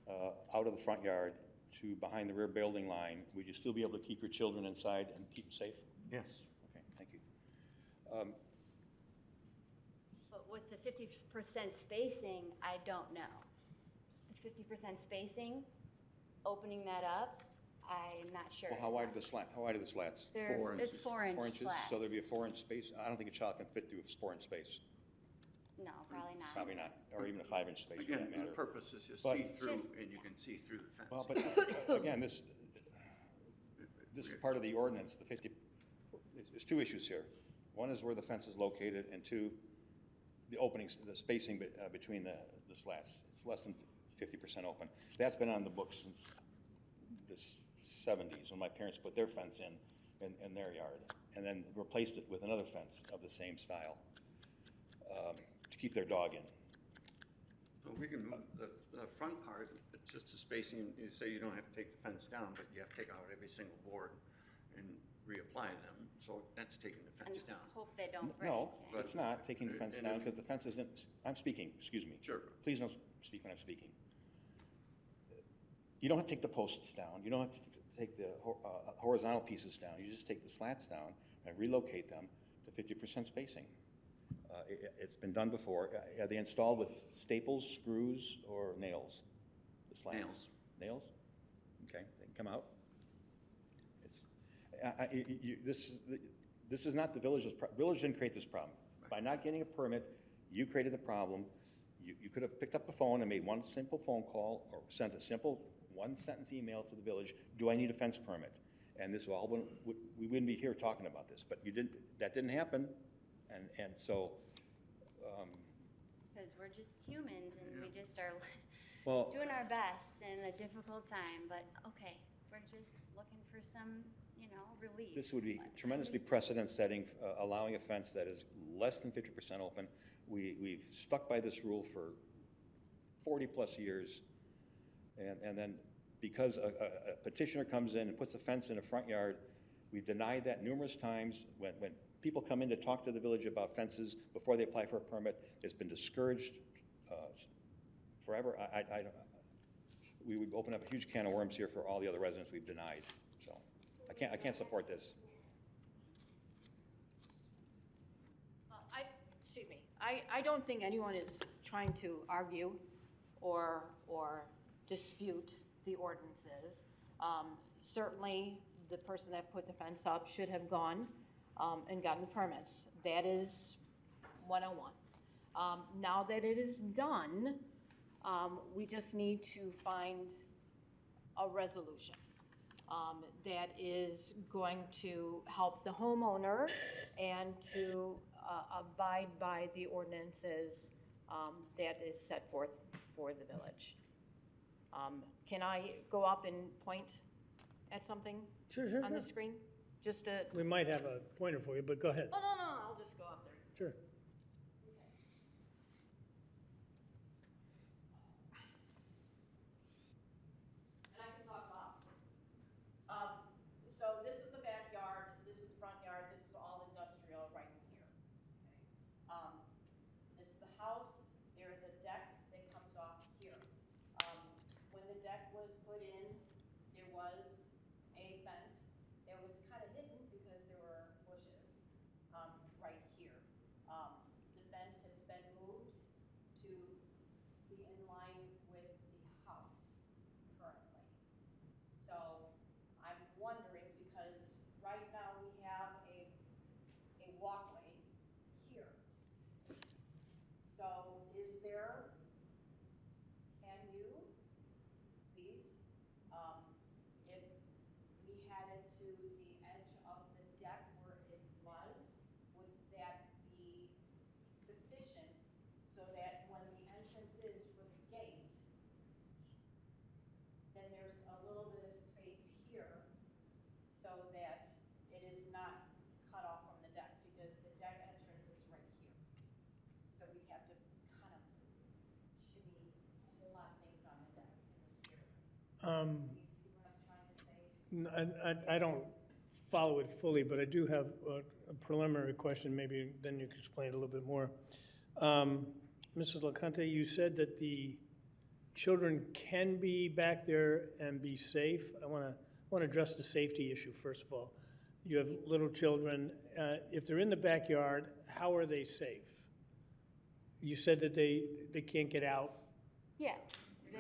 [SPEAKER 9] out of the front yard to behind the rear building line, would you still be able to keep your children inside and keep them safe?
[SPEAKER 3] Yes.
[SPEAKER 9] Okay, thank you.
[SPEAKER 10] But with the 50% spacing, I don't know. The 50% spacing, opening that up, I'm not sure.
[SPEAKER 9] Well, how wide are the slats?
[SPEAKER 10] They're-
[SPEAKER 3] 4
[SPEAKER 10] It's
[SPEAKER 3] inches.
[SPEAKER 10] 4-inch
[SPEAKER 9] 4 inches?
[SPEAKER 10] slats.
[SPEAKER 9] So there'd be a 4-inch space? I don't think a child can fit through a 4-inch space.
[SPEAKER 10] No, probably not.
[SPEAKER 9] Probably not, or even a 5-inch space for
[SPEAKER 3] Again,
[SPEAKER 9] that
[SPEAKER 3] the
[SPEAKER 9] matter.
[SPEAKER 3] purpose is to
[SPEAKER 9] But-
[SPEAKER 3] see through,
[SPEAKER 10] Just-
[SPEAKER 3] and you can see through the fence.
[SPEAKER 9] Well, but again, this is part of the ordinance, the 50, there's two issues here. One is where the fence is located, and two, the openings, the spacing between the slats. It's less than 50% open. That's been on the books since the 70s, when my parents put their fence in their yard, and then replaced it with another fence of the same style to keep their dog in.
[SPEAKER 3] So we can move the front part, it's just the spacing, you say you don't have to take the fence down, but you have to take out every single board. And reapply them, so that's taking the
[SPEAKER 10] And
[SPEAKER 3] fence down.
[SPEAKER 10] hope they don't break.
[SPEAKER 9] No,
[SPEAKER 10] yeah.
[SPEAKER 9] it's not taking the fence
[SPEAKER 3] And
[SPEAKER 9] down,
[SPEAKER 3] if-
[SPEAKER 9] because the fence isn't, I'm speaking, excuse me.
[SPEAKER 3] Sure.
[SPEAKER 9] Please don't speak when I'm speaking. You don't have to take the posts down, you don't have to take the horizontal pieces down, you just take the slats down and relocate them to 50% spacing. It's been done before. Are they installed with staples, screws, or nails? The slats?
[SPEAKER 3] Nails.
[SPEAKER 9] Nails? Okay, they can come out. It's, this is not the village's, village didn't create this problem. By not getting a permit, you created the problem. You could have picked up the phone and made one simple phone call or sent a simple one-sentence email to the village, do I need a fence permit? And this all we wouldn't be here talking about this, but you didn't, that didn't happen. And so,
[SPEAKER 10] Because we're just humans and we just are
[SPEAKER 9] well,
[SPEAKER 10] doing our best in a difficult time, but okay, we're just looking for some, relief.
[SPEAKER 9] this would be
[SPEAKER 10] But
[SPEAKER 9] tremendously precedent-setting, allowing a fence that is less than 50% open. We've stuck by this rule for 40-plus years, and then because a petitioner comes in and puts a fence in a front yard, we've denied that numerous times. When people come in to talk to the village about fences before they apply for a permit, it's been discouraged forever. We would open up a huge can of worms here for all the other residents we've denied. So I can't support this.
[SPEAKER 4] Excuse me, I don't think anyone is trying to argue or dispute the ordinances. Certainly, the person that put the fence up should have gone and gotten the permits. That is 101. Now that it is done, we just need to find a resolution that is going to help the homeowner and to abide by the ordinances that is set forth for the village. Can I go up and point at something
[SPEAKER 2] Sure,
[SPEAKER 4] on the screen? Just to,
[SPEAKER 2] We might have a pointer for you, but go ahead.
[SPEAKER 4] oh, no, I'll just go up there.
[SPEAKER 2] Sure.
[SPEAKER 4] And I can talk loud. So this is the backyard, this is the front yard, this is all industrial right in here. Okay. This is the house, there is a deck that comes off here. When the deck was put in, there was a fence that was kind of hidden because there were bushes right here. The fence has been moved to be in line with the house currently. So I'm wondering, because right now we have a walkway here. So is there, can you, please, if we had it to the edge of the deck where it was, would that be sufficient so that when the entrance is for the gate, then there's a little bit of space here so that it is not cut off from the deck, because the deck entrance is right here. So we'd have to kind of shimmy a whole lot of things on the deck in this here. You see what I'm trying to say?
[SPEAKER 2] I don't follow it fully, but I do have a preliminary question, maybe then you can explain it a little bit more. Mrs. LaConte, you said that the children can be back there and be safe. I want to address the safety issue first of all. You have little children. If they're in the backyard, how are they safe? You said that they can't get out.
[SPEAKER 10] Yeah.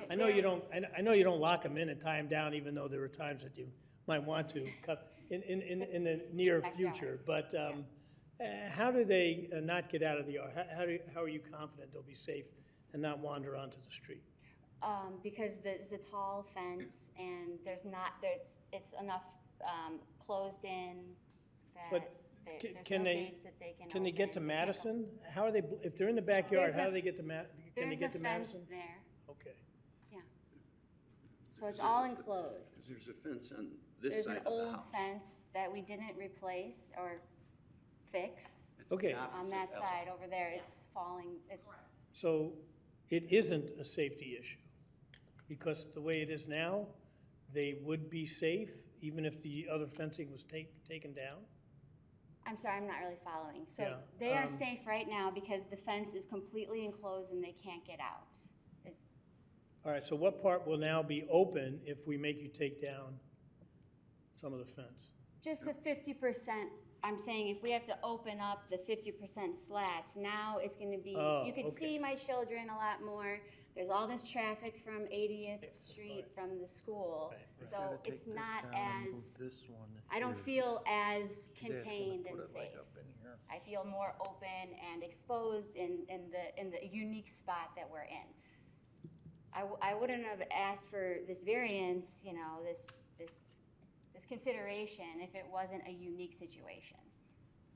[SPEAKER 2] I know you don't. I know you don't lock them in and tie them down, even though there are times that you might want to in the near future. But how do they not get out of the yard? How are you confident they'll be safe and not wander onto the street?
[SPEAKER 10] Because there's a tall fence and it's enough closed in that
[SPEAKER 2] But
[SPEAKER 10] there's
[SPEAKER 2] can
[SPEAKER 10] no
[SPEAKER 2] they
[SPEAKER 10] gates that they can
[SPEAKER 2] Can they get to
[SPEAKER 10] open. They can't go-
[SPEAKER 2] Madison? How are they? If they're in the backyard,
[SPEAKER 10] There's
[SPEAKER 2] how
[SPEAKER 10] a-
[SPEAKER 2] do they get to Can they get to
[SPEAKER 10] There's a
[SPEAKER 2] Madison?
[SPEAKER 10] fence there,
[SPEAKER 2] Okay.
[SPEAKER 10] yeah. So it's all enclosed.
[SPEAKER 3] There's a fence on this
[SPEAKER 10] There's
[SPEAKER 3] side
[SPEAKER 10] an
[SPEAKER 3] of the
[SPEAKER 10] old
[SPEAKER 3] house.
[SPEAKER 10] fence that we didn't replace or fix.
[SPEAKER 3] It's the
[SPEAKER 2] Okay.
[SPEAKER 10] On
[SPEAKER 3] opposite
[SPEAKER 10] that
[SPEAKER 3] L.
[SPEAKER 10] side over there, it's falling, it's,
[SPEAKER 2] So it isn't a safety issue because the way it is now, they would be safe, even if the other fencing was taken down?
[SPEAKER 10] I'm sorry, I'm not really following. So
[SPEAKER 2] Yeah,
[SPEAKER 10] they are safe right now because the fence is completely enclosed and they can't get out.
[SPEAKER 2] All right, so what part will now be open if we make you take down some of the fence?
[SPEAKER 10] Just the 50%, I'm saying if we have to open up the 50% slats, now it's gonna be, you could see my children a lot more. There's all this traffic from 80th Street from the school. So it's not as, I don't feel as contained and safe. I feel more open and exposed in the unique spot that we're in. I wouldn't have asked for this variance, you know, this consideration if it wasn't a unique situation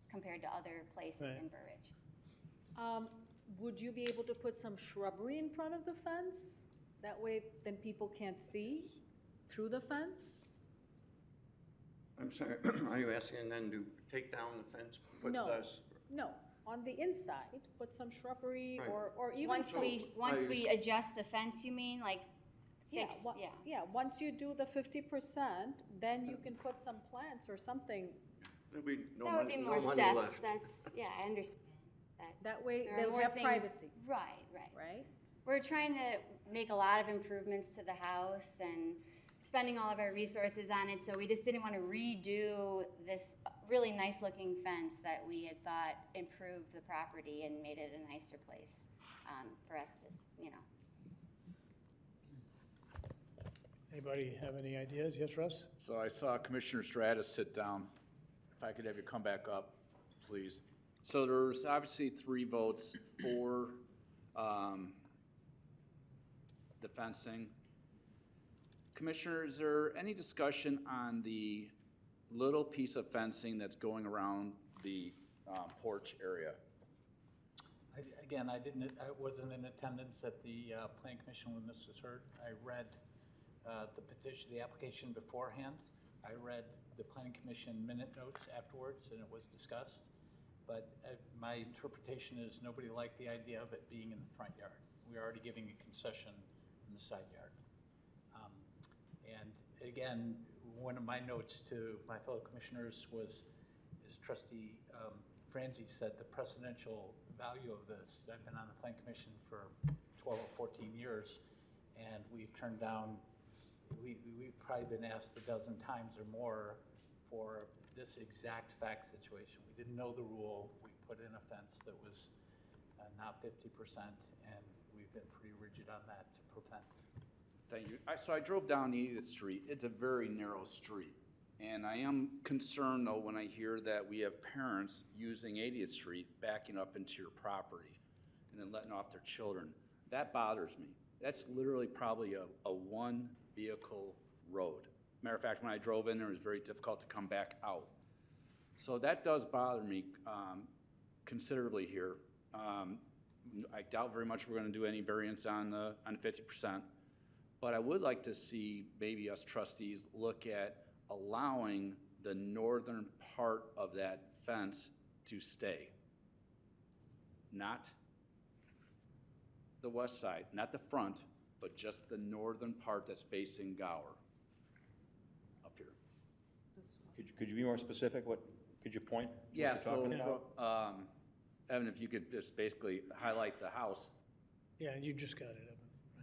[SPEAKER 10] compared to other places in Burridge.
[SPEAKER 15] Would you be able to put some shrubbery in front of the fence? That way, then people can't see through the fence?
[SPEAKER 11] I'm sorry, are you asking then to take down the fence? Put
[SPEAKER 15] No,
[SPEAKER 11] this-
[SPEAKER 15] no, on the inside, put some shrubbery
[SPEAKER 11] Right.
[SPEAKER 15] or even.
[SPEAKER 10] Once we adjust the fence, you mean, like fix,
[SPEAKER 15] Yeah, once you do the 50%, then you can put some plants or something.
[SPEAKER 11] There'll be no
[SPEAKER 10] that would
[SPEAKER 11] money,
[SPEAKER 10] be
[SPEAKER 11] no
[SPEAKER 10] more
[SPEAKER 11] money
[SPEAKER 10] steps,
[SPEAKER 11] left.
[SPEAKER 10] that's, yeah, I understand that.
[SPEAKER 15] That way
[SPEAKER 10] There are
[SPEAKER 15] they'll
[SPEAKER 10] more
[SPEAKER 15] have
[SPEAKER 10] things-
[SPEAKER 15] privacy,
[SPEAKER 10] Right.
[SPEAKER 15] right?
[SPEAKER 10] We're trying to make a lot of improvements to the house and spending all of our resources on it, so we just didn't want to redo this really nice looking fence that we had thought improved the property and made it a nicer place for us to, you know.
[SPEAKER 2] Anybody have any ideas? Yes, Russ?
[SPEAKER 8] So I saw Commissioner Stratus sit down. If I could have you come back up, please. So there's obviously 3 votes for the fencing. Commissioner, is there any discussion on the little piece of fencing that's going around the porch area?
[SPEAKER 13] Again, I wasn't in attendance at the Plan Commission when this was heard. I read the petition, the application beforehand. I read the Planning Commission minute notes afterwards, and it was discussed. But my interpretation is nobody liked the idea of it being in the front yard. We're already giving a concession in the side yard. And again, one of my notes to my fellow commissioners was, as Trustee Franzi said, the precedential value of this. I've been on the Plan Commission for 12 or 14 years, and we've turned down, we've probably been asked a dozen times or more for this exact fact situation. We didn't know the rule. We put in a fence that was not 50%, and we've been pretty rigid on that to prevent.
[SPEAKER 8] Thank you. So I drove down 80th Street. It's a very narrow street. And I am concerned, though, when I hear that we have parents using 80th Street, backing up into your property, and then letting off their children. That bothers me. That's literally probably a one-vehicle road. Matter of fact, when I drove in there, it was very difficult to come back out. So that does bother me considerably here. I doubt very much we're going to do any variance on 50%. But I would like to see maybe us trustees look at allowing the northern part of that fence to stay. Not the west side, not the front, but just the northern part that's facing Gower up here.
[SPEAKER 9] Could you be more specific? Could you point? what
[SPEAKER 8] Yeah,
[SPEAKER 9] you're
[SPEAKER 8] so,
[SPEAKER 9] talking about?
[SPEAKER 8] Evan, if you could just basically highlight the house.
[SPEAKER 2] Yeah, you just got it, Evan.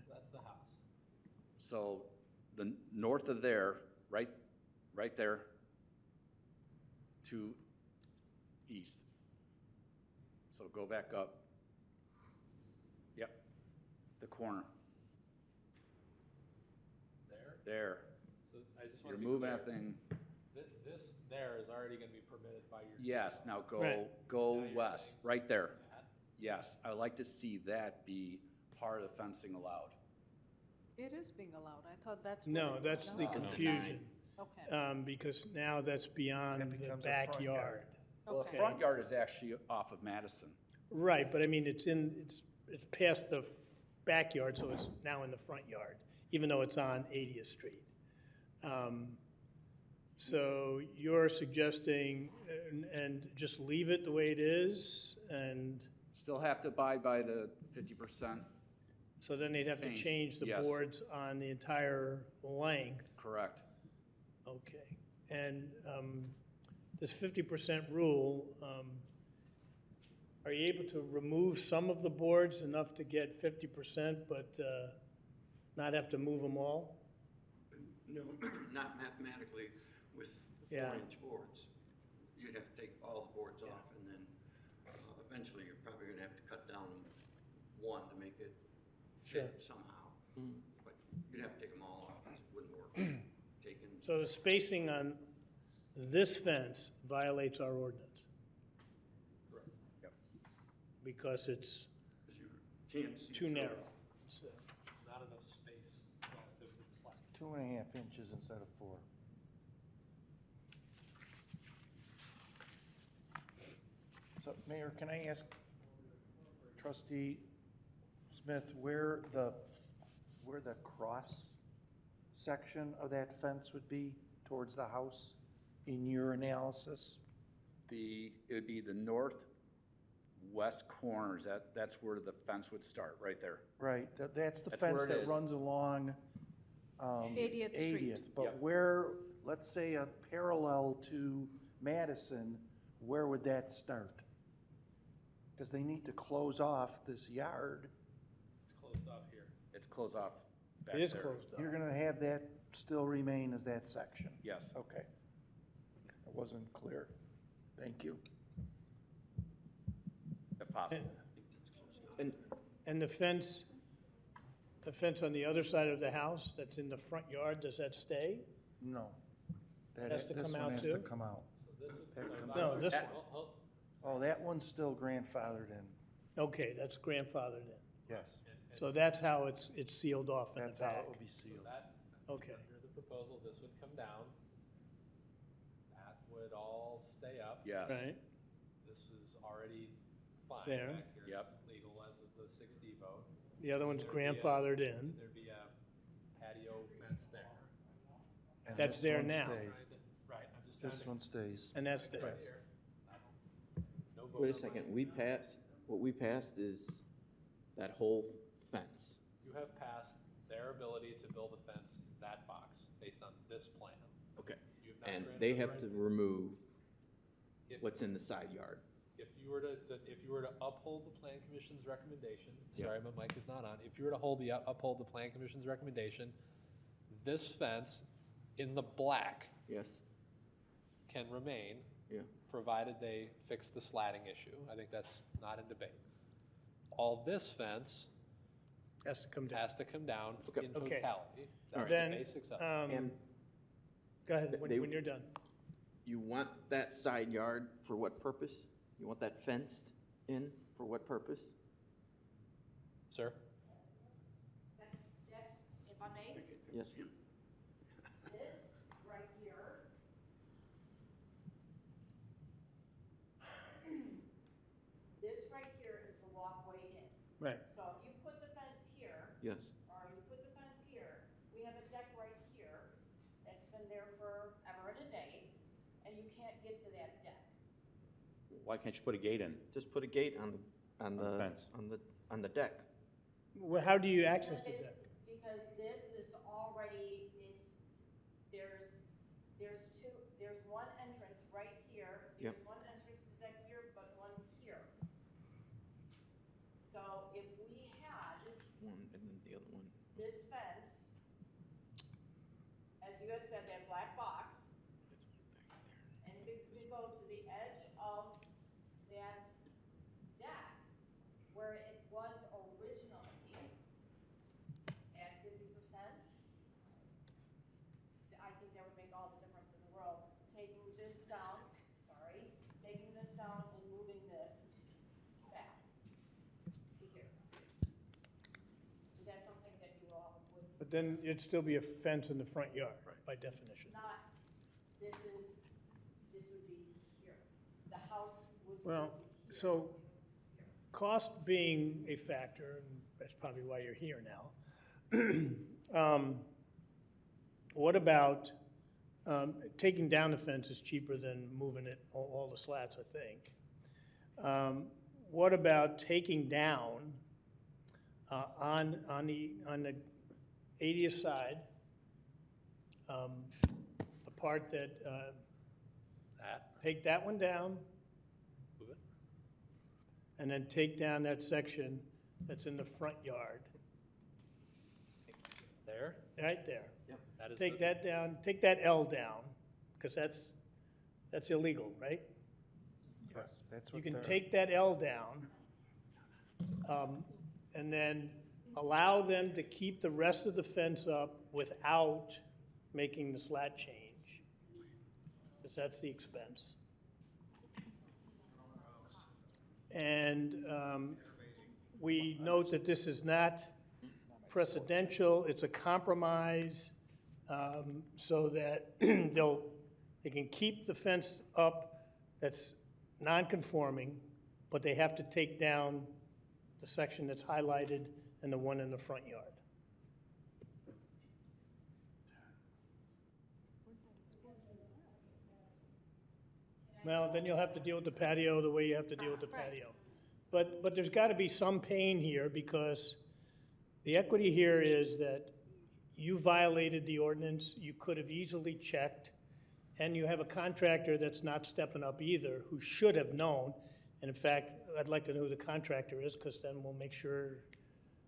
[SPEAKER 1] That's the house.
[SPEAKER 8] So the north of there, right there to east. So go back up. Yep, the corner. There.
[SPEAKER 1] So I just want
[SPEAKER 8] You're
[SPEAKER 1] to be
[SPEAKER 8] moving
[SPEAKER 1] clear.
[SPEAKER 8] that thing.
[SPEAKER 1] This there is already going to be permitted by your.
[SPEAKER 8] Yes, now go
[SPEAKER 2] Right.
[SPEAKER 8] go
[SPEAKER 1] Now you're
[SPEAKER 8] west,
[SPEAKER 1] saying
[SPEAKER 8] right there.
[SPEAKER 1] that.
[SPEAKER 8] Yes, I would like to see that be part of the fencing allowed.
[SPEAKER 15] It is being allowed. I thought that's.
[SPEAKER 2] No,
[SPEAKER 15] what it
[SPEAKER 2] that's
[SPEAKER 15] was.
[SPEAKER 2] the
[SPEAKER 8] No.
[SPEAKER 2] confusion,
[SPEAKER 15] Okay,
[SPEAKER 2] because now that's beyond
[SPEAKER 6] That
[SPEAKER 2] the
[SPEAKER 6] becomes a front
[SPEAKER 2] backyard.
[SPEAKER 6] yard.
[SPEAKER 8] Well,
[SPEAKER 15] Okay.
[SPEAKER 8] the front yard is actually off of Madison.
[SPEAKER 2] Right, but I mean, it's past the backyard, so it's now in the front yard, even though it's on 80th Street. So you're suggesting, and just leave it the way it is, and
[SPEAKER 8] Still have to abide by the 50%.
[SPEAKER 2] so then they'd have to change the
[SPEAKER 8] Yes.
[SPEAKER 2] boards on the entire length.
[SPEAKER 8] Correct.
[SPEAKER 2] Okay. And this 50% rule, are you able to remove some of the boards enough to get 50%, but not have to move them all?
[SPEAKER 5] No, not mathematically with
[SPEAKER 2] Yeah.
[SPEAKER 5] 4-inch boards. You'd have to take all the boards off, and then eventually you're probably gonna have to cut down one to make it fit somehow. But you'd have to take them all off, 'cause it wouldn't work. Taking,
[SPEAKER 2] So the spacing on this fence violates our ordinance
[SPEAKER 8] Yep.
[SPEAKER 2] because it's
[SPEAKER 5] 'cause you can't see.
[SPEAKER 2] too
[SPEAKER 5] through it.
[SPEAKER 2] narrow. So,
[SPEAKER 1] Not enough space relative to the slats.
[SPEAKER 6] 2.5 inches instead of 4. So, Mayor, can I ask Trustee Smith where the cross section of that fence would be towards the house in your analysis?
[SPEAKER 8] It would be the northwest corners, that's where the fence would start, right there.
[SPEAKER 6] Right, that's the
[SPEAKER 8] That's
[SPEAKER 6] fence
[SPEAKER 8] where it
[SPEAKER 6] that
[SPEAKER 8] is.
[SPEAKER 6] runs along
[SPEAKER 15] 80th Street.
[SPEAKER 6] 80th. But
[SPEAKER 8] Yep.
[SPEAKER 6] where, let's say a parallel to Madison, where would that start? Because they need to close off this yard.
[SPEAKER 1] It's closed off here.
[SPEAKER 8] It's closed off back
[SPEAKER 2] it is
[SPEAKER 8] there.
[SPEAKER 2] closed off.
[SPEAKER 6] You're gonna have that still remain as that section?
[SPEAKER 8] Yes.
[SPEAKER 6] Okay. It wasn't clear. Thank you.
[SPEAKER 8] If possible.
[SPEAKER 2] And the fence on the other side of the house that's in the front yard, does that stay?
[SPEAKER 6] No.
[SPEAKER 2] Has to
[SPEAKER 6] This
[SPEAKER 2] come
[SPEAKER 6] one
[SPEAKER 2] out
[SPEAKER 6] has
[SPEAKER 2] too?
[SPEAKER 6] to come out.
[SPEAKER 1] So this would.
[SPEAKER 6] That
[SPEAKER 1] so
[SPEAKER 6] comes
[SPEAKER 1] now-
[SPEAKER 2] out. No, this one.
[SPEAKER 6] Oh, that one's still grandfathered in.
[SPEAKER 2] Okay, that's grandfathered in.
[SPEAKER 6] Yes.
[SPEAKER 2] So that's how it's sealed off in the
[SPEAKER 6] That's how
[SPEAKER 2] back.
[SPEAKER 6] it will be sealed.
[SPEAKER 1] That,
[SPEAKER 2] Okay.
[SPEAKER 1] under the proposal, this would come down. That would all stay up.
[SPEAKER 8] Yes.
[SPEAKER 2] Right,
[SPEAKER 1] This is already fine
[SPEAKER 2] There.
[SPEAKER 1] back here.
[SPEAKER 8] Yep.
[SPEAKER 1] It's legal as of the 6D vote.
[SPEAKER 2] the other one's
[SPEAKER 1] There'd be a-
[SPEAKER 2] grandfathered in.
[SPEAKER 1] There'd be a patio fence there.
[SPEAKER 6] And
[SPEAKER 2] That's
[SPEAKER 6] this
[SPEAKER 2] there
[SPEAKER 6] one
[SPEAKER 2] now.
[SPEAKER 6] stays.
[SPEAKER 1] Right, I'm just trying
[SPEAKER 6] This
[SPEAKER 1] to.
[SPEAKER 6] one stays.
[SPEAKER 2] And that's the,
[SPEAKER 1] Right here. No vote
[SPEAKER 7] Wait a
[SPEAKER 1] on
[SPEAKER 7] second,
[SPEAKER 1] mine.
[SPEAKER 7] what we passed is that whole fence.
[SPEAKER 1] You have passed their ability to build a fence in that box based on this plan.
[SPEAKER 7] Okay.
[SPEAKER 1] You have not
[SPEAKER 7] And
[SPEAKER 1] granted
[SPEAKER 7] they
[SPEAKER 1] the
[SPEAKER 7] have
[SPEAKER 1] right
[SPEAKER 7] to remove
[SPEAKER 1] If-
[SPEAKER 7] what's in the side yard.
[SPEAKER 1] If you were to uphold the plan commission's recommendation,
[SPEAKER 7] Yeah.
[SPEAKER 1] sorry, my mic is not on. If you were to uphold the plan commission's recommendation, this fence in the black
[SPEAKER 7] Yes?
[SPEAKER 1] can remain,
[SPEAKER 7] Yeah.
[SPEAKER 1] provided they fix the slatting issue. I think that's not in debate. All this fence
[SPEAKER 2] has to come down.
[SPEAKER 1] has to come down
[SPEAKER 7] Okay.
[SPEAKER 1] in
[SPEAKER 2] Okay.
[SPEAKER 1] totality. That's the
[SPEAKER 2] Then,
[SPEAKER 1] basics of it.
[SPEAKER 7] And
[SPEAKER 2] go ahead,
[SPEAKER 7] they-
[SPEAKER 2] when you're done.
[SPEAKER 7] you want that side yard for what purpose? You want that fenced in for what purpose?
[SPEAKER 1] Sir?
[SPEAKER 4] That's, if I may,
[SPEAKER 7] Yes?
[SPEAKER 4] this right here. This right here is the walkway in.
[SPEAKER 2] Right.
[SPEAKER 4] So if you put the fence here,
[SPEAKER 7] Yes.
[SPEAKER 4] or you put the fence here, we have a deck right here that's been there forever and a day, and you can't get to that deck.
[SPEAKER 9] Why can't you put a gate in?
[SPEAKER 7] Just put a gate on the
[SPEAKER 9] fence.
[SPEAKER 7] on the deck.
[SPEAKER 2] Well, how do you access the deck?
[SPEAKER 4] Because this is already, there's one entrance right here.
[SPEAKER 7] Yep.
[SPEAKER 4] There's one entrance to the deck here, but one here. So if we had
[SPEAKER 7] One and then the other one.
[SPEAKER 4] this fence, as you had said, that black box, and we could go to the edge of that deck where it was originally at 50%, I think that would make all the difference in the world. Taking this down and moving this back to here. Is that something that you all would
[SPEAKER 2] But then it'd still be a fence in the front yard, by definition.
[SPEAKER 4] not, this would be here. The house would still
[SPEAKER 2] Well,
[SPEAKER 4] be here.
[SPEAKER 2] so, cost being a factor, and that's probably why you're here now. What about, taking down the fence is cheaper than moving it, all the slats, I think. What about taking down, on the 80th side, The part that,
[SPEAKER 1] That,
[SPEAKER 2] take that one down,
[SPEAKER 1] move it.
[SPEAKER 2] and then take down that section that's in the front yard,
[SPEAKER 1] There,
[SPEAKER 2] right there.
[SPEAKER 1] that is.
[SPEAKER 2] Take
[SPEAKER 1] the-
[SPEAKER 2] that down, take that L down, because that's illegal, right?
[SPEAKER 6] Yes, that's
[SPEAKER 2] You
[SPEAKER 6] what
[SPEAKER 2] can
[SPEAKER 6] they're.
[SPEAKER 2] take that L down, and then allow them to keep the rest of the fence up without making the slat change, because that's the expense. And we note that this is not precedential, it's a compromise, so that they can keep the fence up that's non-conforming, but they have to take down the section that's highlighted and the one in the front yard. Well, then you'll have to deal with the patio the way you have to deal with the patio. But there's got to be some pain here, because the equity here is that you violated the ordinance, you could have easily checked, and you have a contractor that's not stepping up either, who should have known. And in fact, I'd like to know who the contractor is, because then we'll make sure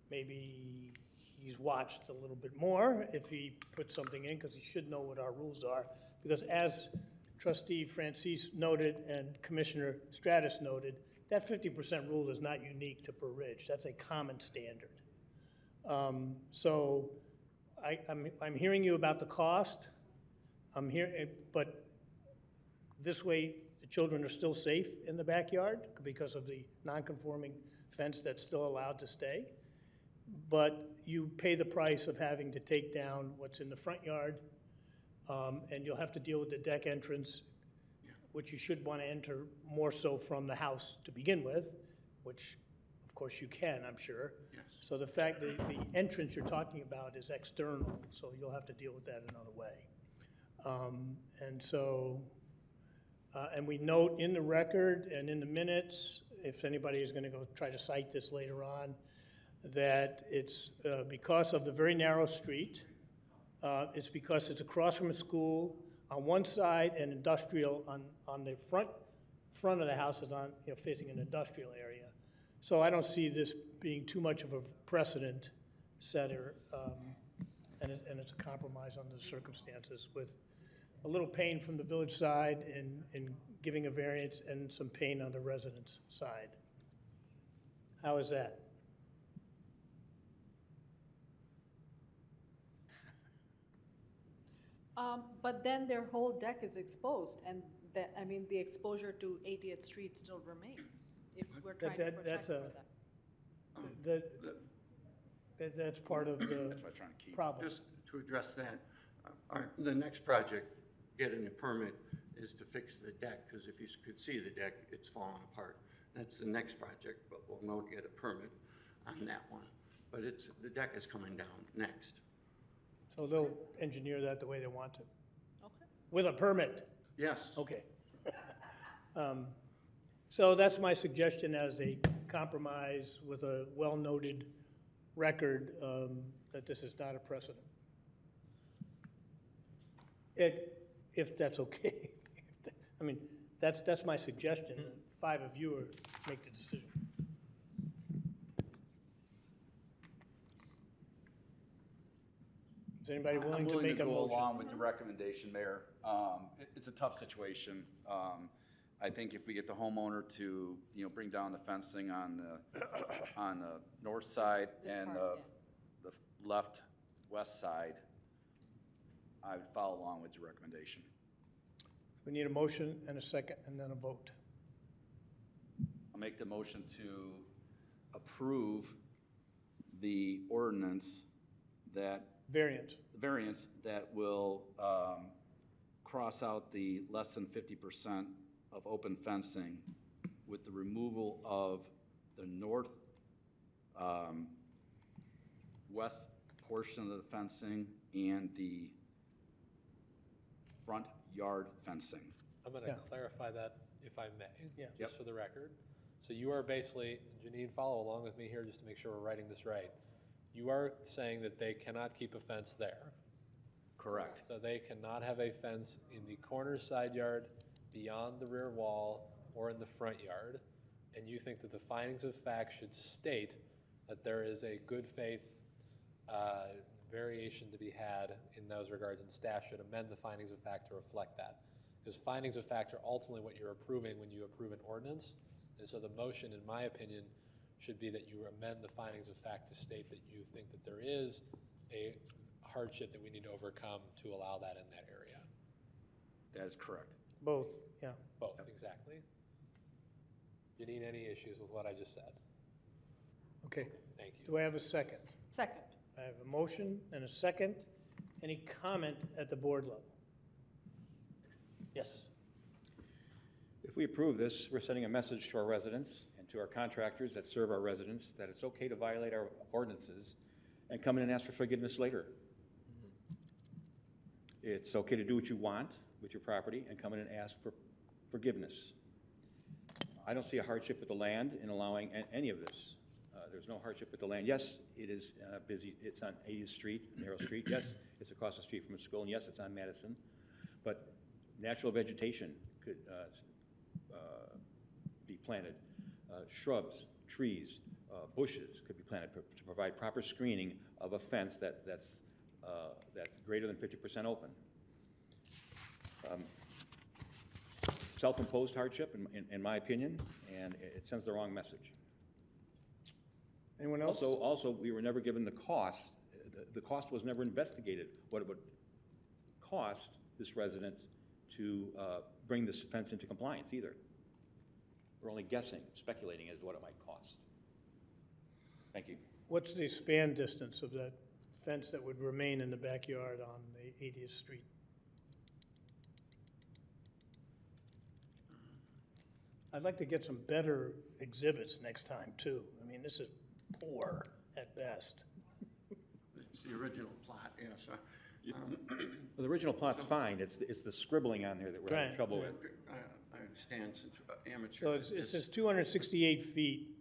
[SPEAKER 2] maybe he's watched a little bit more if he puts something in, because he should know what our rules are. Because as Trustee Francis noted and Commissioner Stratus noted, that 50% rule is not unique to Burr Ridge. That's a common standard. So I'm hearing you about the cost. I'm here, but this way the children are still safe in the backyard because of the non-conforming fence that's still allowed to stay. But you pay the price of having to take down what's in the front yard, and you'll have to deal with the deck entrance, which you should want to enter more so from the house to begin with, which of course you can, I'm sure.
[SPEAKER 5] Yes.
[SPEAKER 2] So the fact that the entrance you're talking about is external, so you'll have to deal with that another way. And so, and we note in the record and in the minutes, if anybody is going to go try to cite this later on, that it's because of the very narrow street, it's because it's across from a school on one side and industrial on the front of the house is on, facing an industrial area. So I don't see this being too much of a precedent setter, and it's a compromise under the circumstances, with a little pain from the village side in giving a variance and some pain on the residents' side. How is that?
[SPEAKER 15] But then their whole deck is exposed, and that, I mean, the exposure to 80th Street still remains, if we're trying to protect
[SPEAKER 2] that's
[SPEAKER 15] for that.
[SPEAKER 2] That's part of the
[SPEAKER 8] That's what I'm trying to keep.
[SPEAKER 2] problem.
[SPEAKER 5] Just to address that, the next project, getting a permit, is to fix the deck, because if you could see the deck, it's falling apart. That's the next project, but we'll know to get a permit on that one. But the deck is coming down next.
[SPEAKER 2] So they'll engineer that the way they want to,
[SPEAKER 15] Okay.
[SPEAKER 2] with a permit.
[SPEAKER 5] Yes.
[SPEAKER 2] Okay. So that's my suggestion as a compromise with a well-noted record, that this is not a precedent. If that's okay. I mean, that's my suggestion. 5 of you make the decision. Is anybody willing to make a
[SPEAKER 8] I'm willing to go
[SPEAKER 2] motion?
[SPEAKER 8] along with your recommendation, Mayor. It's a tough situation. I think if we get the homeowner to, bring down the fencing on the north side
[SPEAKER 15] This
[SPEAKER 8] and
[SPEAKER 15] part,
[SPEAKER 8] the left, west side, I would follow along with your recommendation.
[SPEAKER 2] We need a motion and a second, and then a vote.
[SPEAKER 8] I'll make the motion to approve the ordinance that
[SPEAKER 2] Variance.
[SPEAKER 8] variance that will cross out the less than 50% of open fencing with the removal of the north west portion of the fencing and the front yard fencing.
[SPEAKER 1] I'm going to clarify that if I may,
[SPEAKER 2] Yeah.
[SPEAKER 1] just for the record. So you are basically, Janine, follow along with me here just to make sure we're writing this right. You are saying that they cannot keep a fence there.
[SPEAKER 8] Correct.
[SPEAKER 1] So they cannot have a fence in the corner side yard, beyond the rear wall, or in the front yard. And you think that the findings of fact should state that there is a good faith variation to be had in those regards, and staff should amend the findings of fact to reflect that. Because findings of fact are ultimately what you're approving when you approve an ordinance. And so the motion, in my opinion, should be that you amend the findings of fact to state that you think that there is a hardship that we need to overcome to allow that in that area.
[SPEAKER 8] That is correct.
[SPEAKER 2] Both, yeah.
[SPEAKER 1] Both, exactly. Do you need any issues with what I just said?
[SPEAKER 2] Okay.
[SPEAKER 1] Thank you.
[SPEAKER 2] Do I have a second?
[SPEAKER 15] Second.
[SPEAKER 2] I have a motion and a second. Any comment at the board level? Yes.
[SPEAKER 9] If we approve this, we're sending a message to our residents and to our contractors that serve our residents that it's okay to violate our ordinances and come in and ask for forgiveness later. It's okay to do what you want with your property and come in and ask for forgiveness. I don't see a hardship with the land in allowing any of this. There's no hardship with the land. Yes, it is busy. It's on 80th Street, narrow street. Yes, it's across the street from a school, and yes, it's on Madison. But natural vegetation could be planted. Shrubs, trees, bushes could be planted to provide proper screening of a fence that's greater than 50% open. Self-imposed hardship, in my opinion, and it sends the wrong message.
[SPEAKER 2] Anyone else?
[SPEAKER 9] Also, we were never given the cost. The cost was never investigated, what it would cost this resident to bring this fence into compliance either. We're only guessing, speculating as to what it might cost. Thank you.
[SPEAKER 2] What's the span distance of that fence that would remain in the backyard on the 80th Street? I'd like to get some better exhibits next time, too. I mean, this is poor at best.
[SPEAKER 5] It's the original plot, yes.
[SPEAKER 9] The original plot's fine. It's the scribbling on there that we're having
[SPEAKER 2] Right.
[SPEAKER 9] trouble with.
[SPEAKER 5] I understand since amateur.
[SPEAKER 2] So it says 268 feet,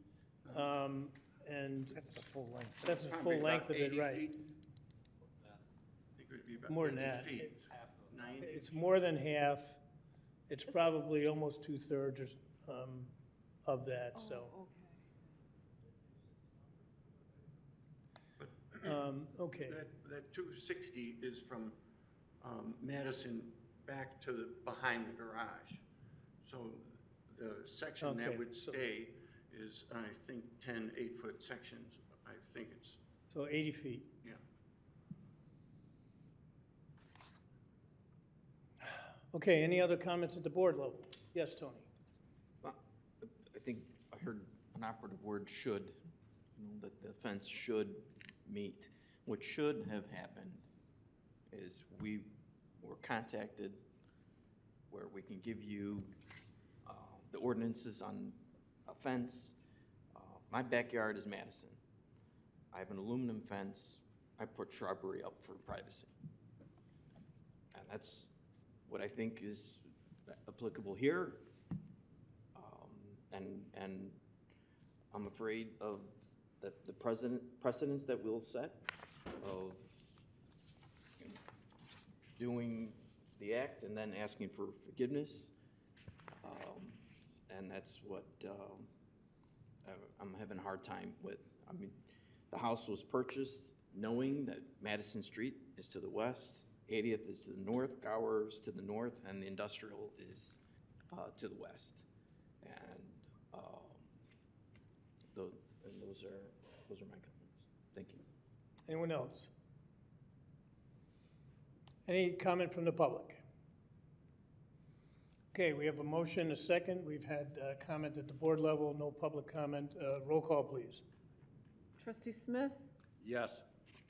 [SPEAKER 2] and
[SPEAKER 6] That's the full length.
[SPEAKER 2] that's the
[SPEAKER 5] Probably
[SPEAKER 2] full length
[SPEAKER 5] about
[SPEAKER 2] of it,
[SPEAKER 5] 80
[SPEAKER 2] right?
[SPEAKER 5] feet. I think it would be about
[SPEAKER 2] More than
[SPEAKER 5] 80
[SPEAKER 2] that.
[SPEAKER 5] feet. 90.
[SPEAKER 2] It's more than half. It's probably almost 2/3 of that, so. Okay.
[SPEAKER 5] That 260 is from Madison back to behind the garage. So the section
[SPEAKER 2] Okay,
[SPEAKER 5] that would
[SPEAKER 2] so-
[SPEAKER 5] stay is, I think, 10 8-foot sections. I think it's,
[SPEAKER 2] So 80 feet.
[SPEAKER 5] yeah.
[SPEAKER 2] Okay, any other comments at the board level? Yes, Tony?
[SPEAKER 7] I think I heard an operative word, should, that the fence should meet. What should have happened is we were contacted where we can give you the ordinances on a fence. My backyard is Madison. I have an aluminum fence. I put shrubbery up for privacy. And that's what I think is applicable here. And I'm afraid of the precedents that we'll set of doing the act and then asking for forgiveness. And that's what I'm having a hard time with. I mean, the house was purchased knowing that Madison Street is to the west, 80th is to the north, Gower is to the north, and the industrial is to the west. And those are my comments. Thank you.
[SPEAKER 2] Anyone else? Any comment from the public? Okay, we have a motion, a second. We've had comment at the board level, no public comment. Roll call, please.
[SPEAKER 15] Trustee Smith?
[SPEAKER 8] Yes.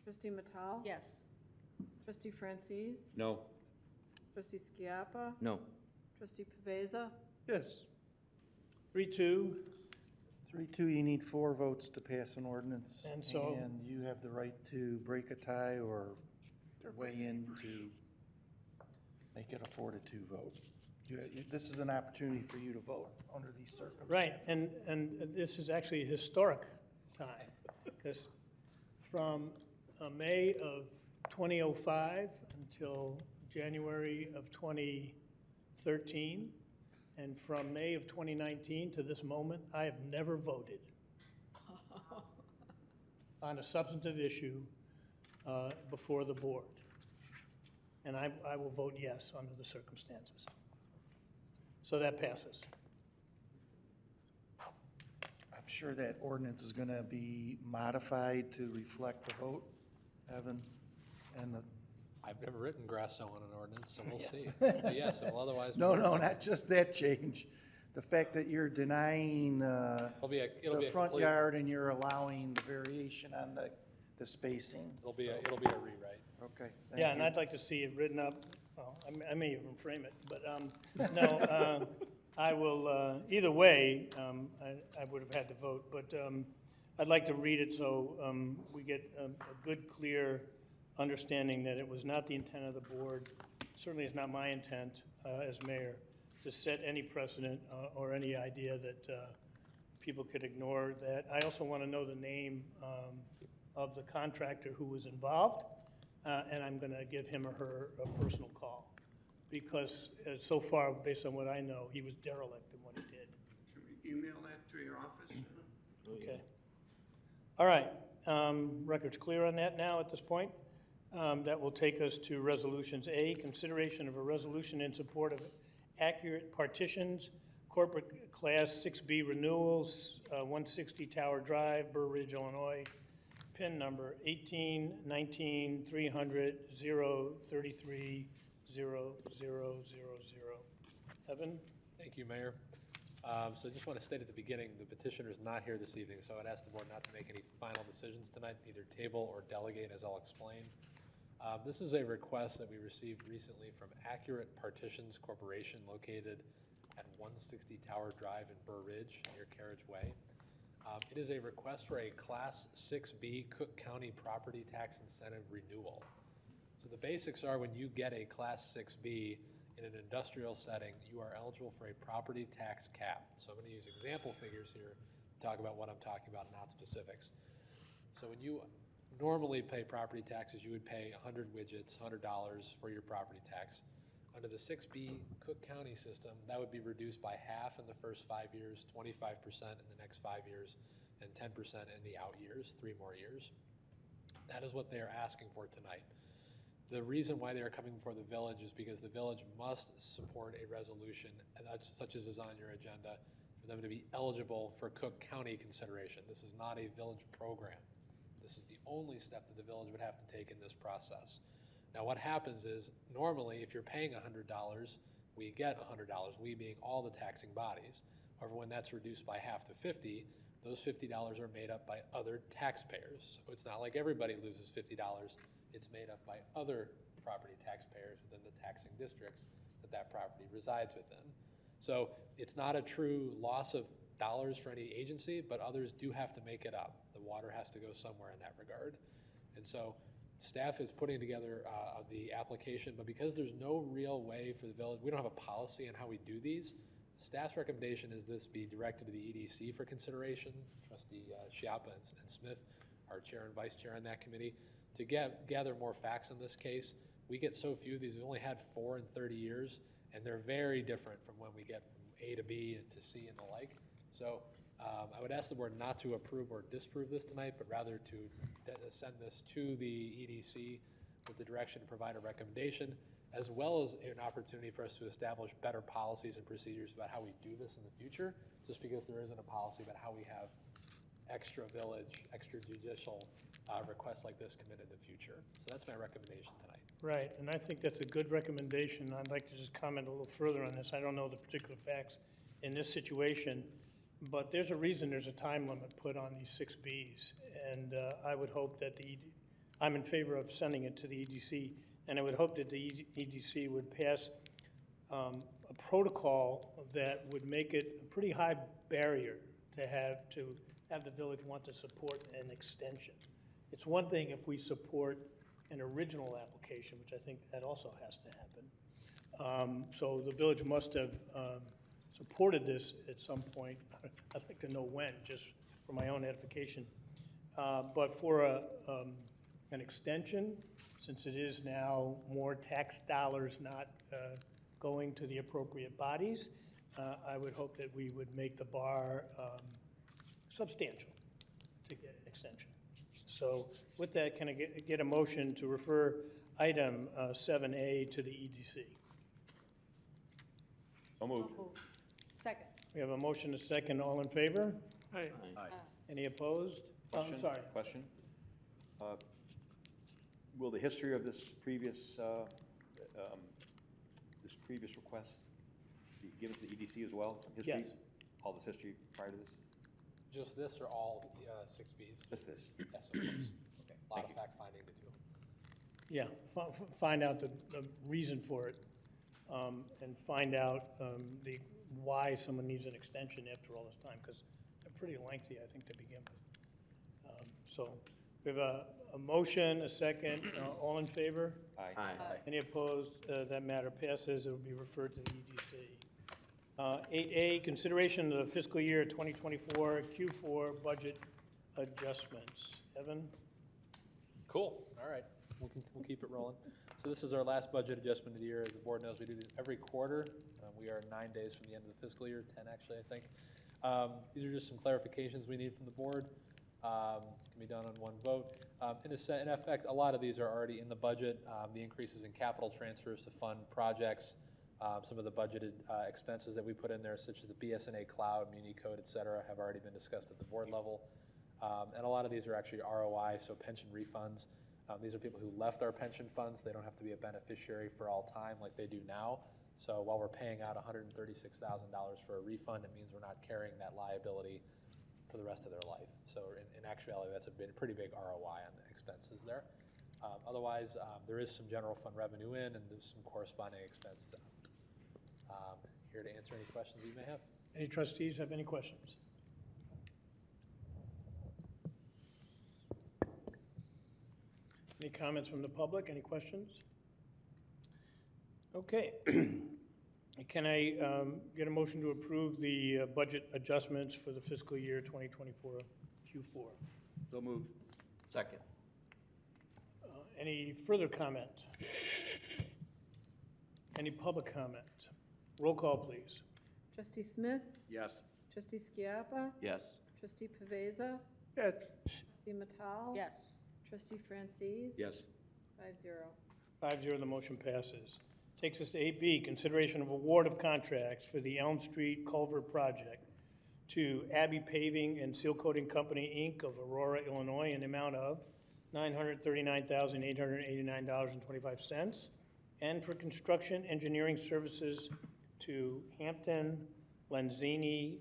[SPEAKER 15] Trustee Matal?
[SPEAKER 14] Yes.
[SPEAKER 15] Trustee Francis?
[SPEAKER 9] No.
[SPEAKER 15] Trustee Skiappa?
[SPEAKER 7] No.
[SPEAKER 15] Trustee Pavesa?
[SPEAKER 2] Yes. 3-2.
[SPEAKER 6] 3-2, you need 4 votes to pass an ordinance.
[SPEAKER 2] And so-
[SPEAKER 6] And you have the right to break a tie or weigh in to make it a 4-2 vote. This is an opportunity for you to vote under these circumstances.
[SPEAKER 2] Right, and this is actually a historic time, because from May of 2005 until January of 2013. And from May of 2019 to this moment, I have never voted on a substantive issue before the board. And I will vote yes under the circumstances. So that passes.
[SPEAKER 6] I'm sure that ordinance is going to be modified to reflect the vote, Evan, and the,
[SPEAKER 1] I've never written Grasso on an ordinance, so we'll see. But yes, it will otherwise.
[SPEAKER 6] no, not just that change. The fact that you're denying
[SPEAKER 1] It'll be
[SPEAKER 6] the
[SPEAKER 1] a
[SPEAKER 6] front
[SPEAKER 1] complete-
[SPEAKER 6] yard and you're allowing the variation on the spacing.
[SPEAKER 1] It'll be a rewrite.
[SPEAKER 6] Okay, thank
[SPEAKER 2] Yeah, and
[SPEAKER 6] you.
[SPEAKER 2] I'd like to see it written up, well, I may even frame it, but, no, I will, either way, I would have had to vote, but I'd like to read it so we get a good, clear understanding that it was not the intent of the board, certainly it's not my intent as mayor, to set any precedent or any idea that people could ignore that. I also want to know the name of the contractor who was involved, and I'm going to give him or her a personal call. Because so far, based on what I know, he was derelict in what he did.
[SPEAKER 5] Should we email that to your office?
[SPEAKER 2] Okay. All right. Record's clear on that now at this point. That will take us to resolutions. A, consideration of a resolution in support of accurate partitions, corporate class 6B renewals, 160 Tower Drive, Burr Ridge, Illinois. PIN number 18-19-300-033-0000. Evan?
[SPEAKER 1] Thank you, Mayor. So I just want to state at the beginning, the petitioner is not here this evening, so I'd ask the board not to make any final decisions tonight, either table or delegate, as I'll explain. This is a request that we received recently from Accurate Partitions Corporation, located at 160 Tower Drive in Burr Ridge, near Carriage Way. It is a request for a Class 6B Cook County property tax incentive renewal. So the basics are, when you get a Class 6B in an industrial setting, you are eligible for a property tax cap. So I'm going to use example figures here to talk about what I'm talking about, not specifics. So when you normally pay property taxes, you would pay 100 widgets, $100 for your property tax. Under the 6B Cook County system, that would be reduced by half in the first 5 years, 25% in the next 5 years, and 10% in the out years, 3 more years. That is what they are asking for tonight. The reason why they are coming before the village is because the village must support a resolution, such as is on your agenda, for them to be eligible for Cook County consideration. This is not a village program. This is the only step that the village would have to take in this process. Now, what happens is, normally, if you're paying $100, we get $100, we being all the taxing bodies. However, when that's reduced by half to 50, those $50 are made up by other taxpayers. So it's not like everybody loses $50. It's made up by other property taxpayers within the taxing districts that property resides within. So it's not a true loss of dollars for any agency, but others do have to make it up. The water has to go somewhere in that regard. And so staff is putting together the application, but because there's no real way for the village, we don't have a policy on how we do these. Staff's recommendation is this be directed to the EDC for consideration. Trustee Schiappa and Smith, our chair and vice chair on that committee, to gather more facts on this case. We get so few of these. We've only had 4 in 30 years, and they're very different from when we get from A to B and to C and the like. So I would ask the board not to approve or disapprove this tonight, but rather to send this to the EDC with the direction to provide a recommendation, as well as an opportunity for us to establish better policies and procedures about how we do this in the future, just because there isn't a policy about how we have extra village, extrajudicial requests like this come in the future. So that's my recommendation tonight.
[SPEAKER 2] Right, and I think that's a good recommendation. I'd like to just comment a little further on this. I don't know the particular facts in this situation, but there's a reason there's a time limit put on these 6Bs. And I would hope that I'm in favor of sending it to the EDC, and I would hope that the EDC would pass a protocol that would make it a pretty high barrier to have the village want to support an extension. It's one thing if we support an original application, which I think that also has to happen. So the village must have supported this at some point. I'd like to know when, just for my own edification. But for an extension, since it is now more tax dollars not going to the appropriate bodies. I would hope that we would make the bar substantial to get an extension. So with that, can I get a motion to refer item 7A to the EDC?
[SPEAKER 9] So moved.
[SPEAKER 15] Second.
[SPEAKER 2] We have a motion, a second, all in favor?
[SPEAKER 1] Aye.
[SPEAKER 2] Any opposed? Oh, I'm sorry.
[SPEAKER 9] Question? Will the history of this previous request be given to the EDC as well? History?
[SPEAKER 2] Yes.
[SPEAKER 9] All this history prior to this?
[SPEAKER 1] Just this or all 6Bs?
[SPEAKER 9] Just this.
[SPEAKER 1] Yes, of course. Okay, a lot of fact-finding to do.
[SPEAKER 2] Yeah, find out the reason for it, and find out why someone needs an extension after all this time, because they're pretty lengthy, I think, to begin with. So we have a motion, a second, all in favor?
[SPEAKER 9] Aye.
[SPEAKER 2] Any opposed? That matter passes. It will be referred to the EDC. 8A, consideration of the fiscal year 2024 Q4 budget adjustments. Evan?
[SPEAKER 1] Cool, all right, we'll keep it rolling. So this is our last budget adjustment of the year. As the board knows, we do these every quarter. We are 9 days from the end of the fiscal year, 10 actually, I think. These are just some clarifications we need from the board. Can be done on one vote. In effect, a lot of these are already in the budget. The increases in capital transfers to fund projects, some of the budgeted expenses that we put in there, such as the BSNA cloud, Muni code, et cetera, have already been discussed at the board level. And a lot of these are actually ROI, so pension refunds. These are people who left our pension funds. They don't have to be a beneficiary for all time like they do now. So while we're paying out $136,000 for a refund, it means we're not carrying that liability for the rest of their life. So in actuality, that's a pretty big ROI on the expenses there. Otherwise, there is some general fund revenue in, and there's some corresponding expenses out. Here to answer any questions you may have.
[SPEAKER 2] Any trustees have any questions? Any comments from the public? Any questions? Okay. Can I get a motion to approve the budget adjustments for the fiscal year 2024 Q4?
[SPEAKER 8] So moved.
[SPEAKER 7] Second.
[SPEAKER 2] Any further comment? Any public comment? Roll call, please.
[SPEAKER 15] Trustee Smith?
[SPEAKER 8] Yes.
[SPEAKER 15] Trustee Skiappa?
[SPEAKER 7] Yes.
[SPEAKER 15] Trustee Paveza?
[SPEAKER 2] Yes.
[SPEAKER 15] Trustee Matal?
[SPEAKER 14] Yes.
[SPEAKER 15] Trustee Francis?
[SPEAKER 8] Yes.
[SPEAKER 15] 5-0.
[SPEAKER 2] 5-0, the motion passes. Takes us to 8B, consideration of award of contracts for the Elm Street Culvert Project to Abbey Paving and Seal Coating Company, Inc. of Aurora, Illinois, in the amount of $939,889.25, and for construction engineering services to Hampton, Lenzini,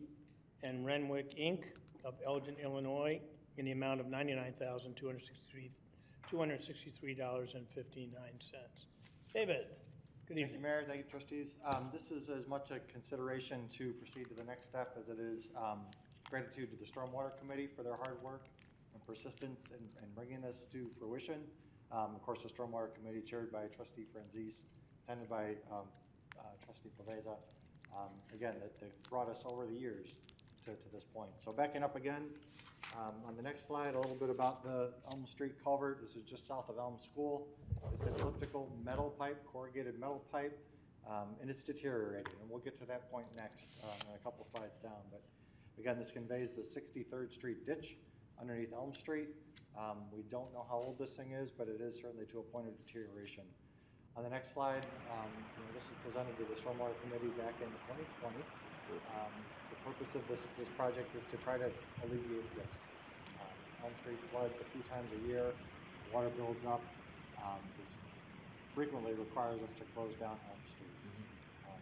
[SPEAKER 2] and Renwick, Inc. of Elgin, Illinois, in the amount of $99,263.59. David? Good
[SPEAKER 16] Thank you,
[SPEAKER 2] evening.
[SPEAKER 16] Mayor. Thank you, trustees. This is as much a consideration to proceed to the next step as it is gratitude to the Stormwater Committee for their hard work and persistence in bringing this to fruition. Of course, the Stormwater Committee chaired by Trustee Francis, attended by Trustee Paveza. Again, that brought us over the years to this point. So backing up again, on the next slide, a little bit about the Elm Street culvert. This is just south of Elm School. It's an elliptical metal pipe, corrugated metal pipe, and it's deteriorating. And we'll get to that point next in a couple slides down. But again, this conveys the 63rd Street ditch underneath Elm Street. We don't know how old this thing is, but it is certainly to a point of deterioration. On the next slide, this was presented to the Stormwater Committee back in 2020. The purpose of this project is to try to alleviate this. Elm Street floods a few times a year, the water builds up. This frequently requires us to close down Elm Street. On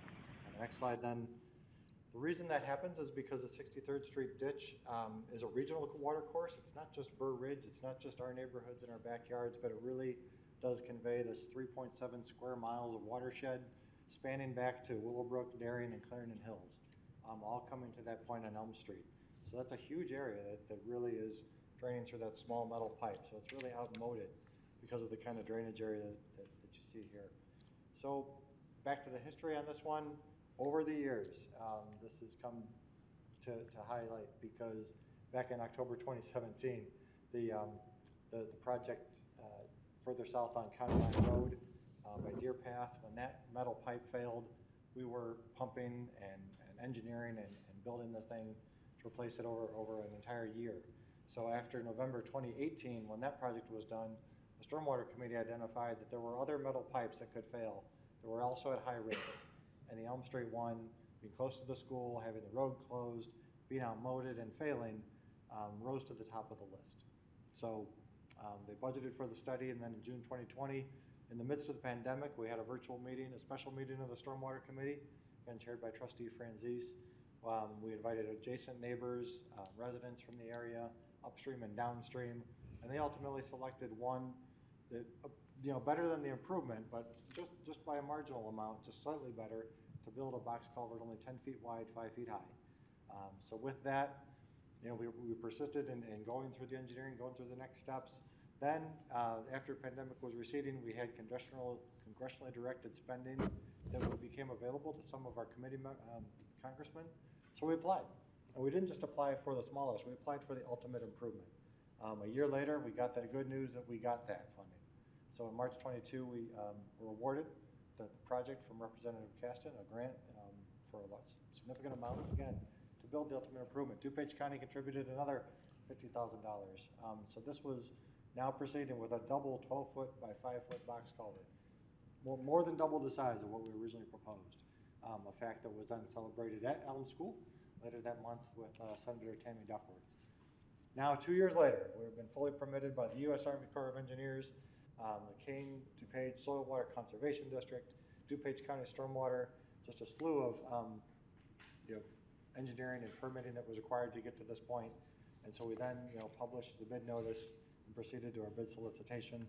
[SPEAKER 16] the next slide then, the reason that happens is because the 63rd Street ditch is a regional water course. It's not just Burr Ridge, it's not just our neighborhoods and our backyards, but it really does convey this 3.7 square miles of watershed spanning back to Willowbrook, Darien, and Clarendon Hills, all coming to that point on Elm Street. So that's a huge area that really is draining through that small metal pipe. So it's really outmoded because of the kind of drainage area that you see here. So back to the history on this one. Over the years, this has come to highlight because back in October 2017, the project further south on County Line Road by Deer Path. When that metal pipe failed, we were pumping and engineering and building the thing to replace it over an entire year. So after November 2018, when that project was done, the Stormwater Committee identified that there were other metal pipes that could fail that were also at high risk. And the Elm Street one, being close to the school, having the road closed, being outmoded and failing, rose to the top of the list. So they budgeted for the study, and then in June 2020, in the midst of the pandemic, we had a virtual meeting, a special meeting of the Stormwater Committee, again chaired by Trustee Franzese. We invited adjacent neighbors, residents from the area, upstream and downstream, and they ultimately selected one that, better than the improvement, but just by a marginal amount, just slightly better, to build a box culvert only 10 feet wide, 5 feet high. So with that, we persisted in going through the engineering, going through the next steps. Then, after the pandemic was receding, we had congressionally directed spending that became available to some of our committee congressmen. So we applied. And we didn't just apply for the smallest, we applied for the ultimate improvement. A year later, we got that good news that we got that funding. So in March 22, we were awarded the project from Representative Caston, a grant for a significant amount, again, to build the ultimate improvement. DuPage County contributed another $50,000. So this was now proceeding with a double 12-foot by 5-foot box culvert. More than double the size of what we originally proposed. A fact that was then celebrated at Elm School later that month with Senator Tammy Duckworth. Now, 2 years later, we've been fully permitted by the U.S. Army Corps of Engineers, the Kane DuPage Soil Water Conservation District, DuPage County Stormwater, just a slew of engineering and permitting that was required to get to this point. And so we then published the bid notice and proceeded to our bid solicitation.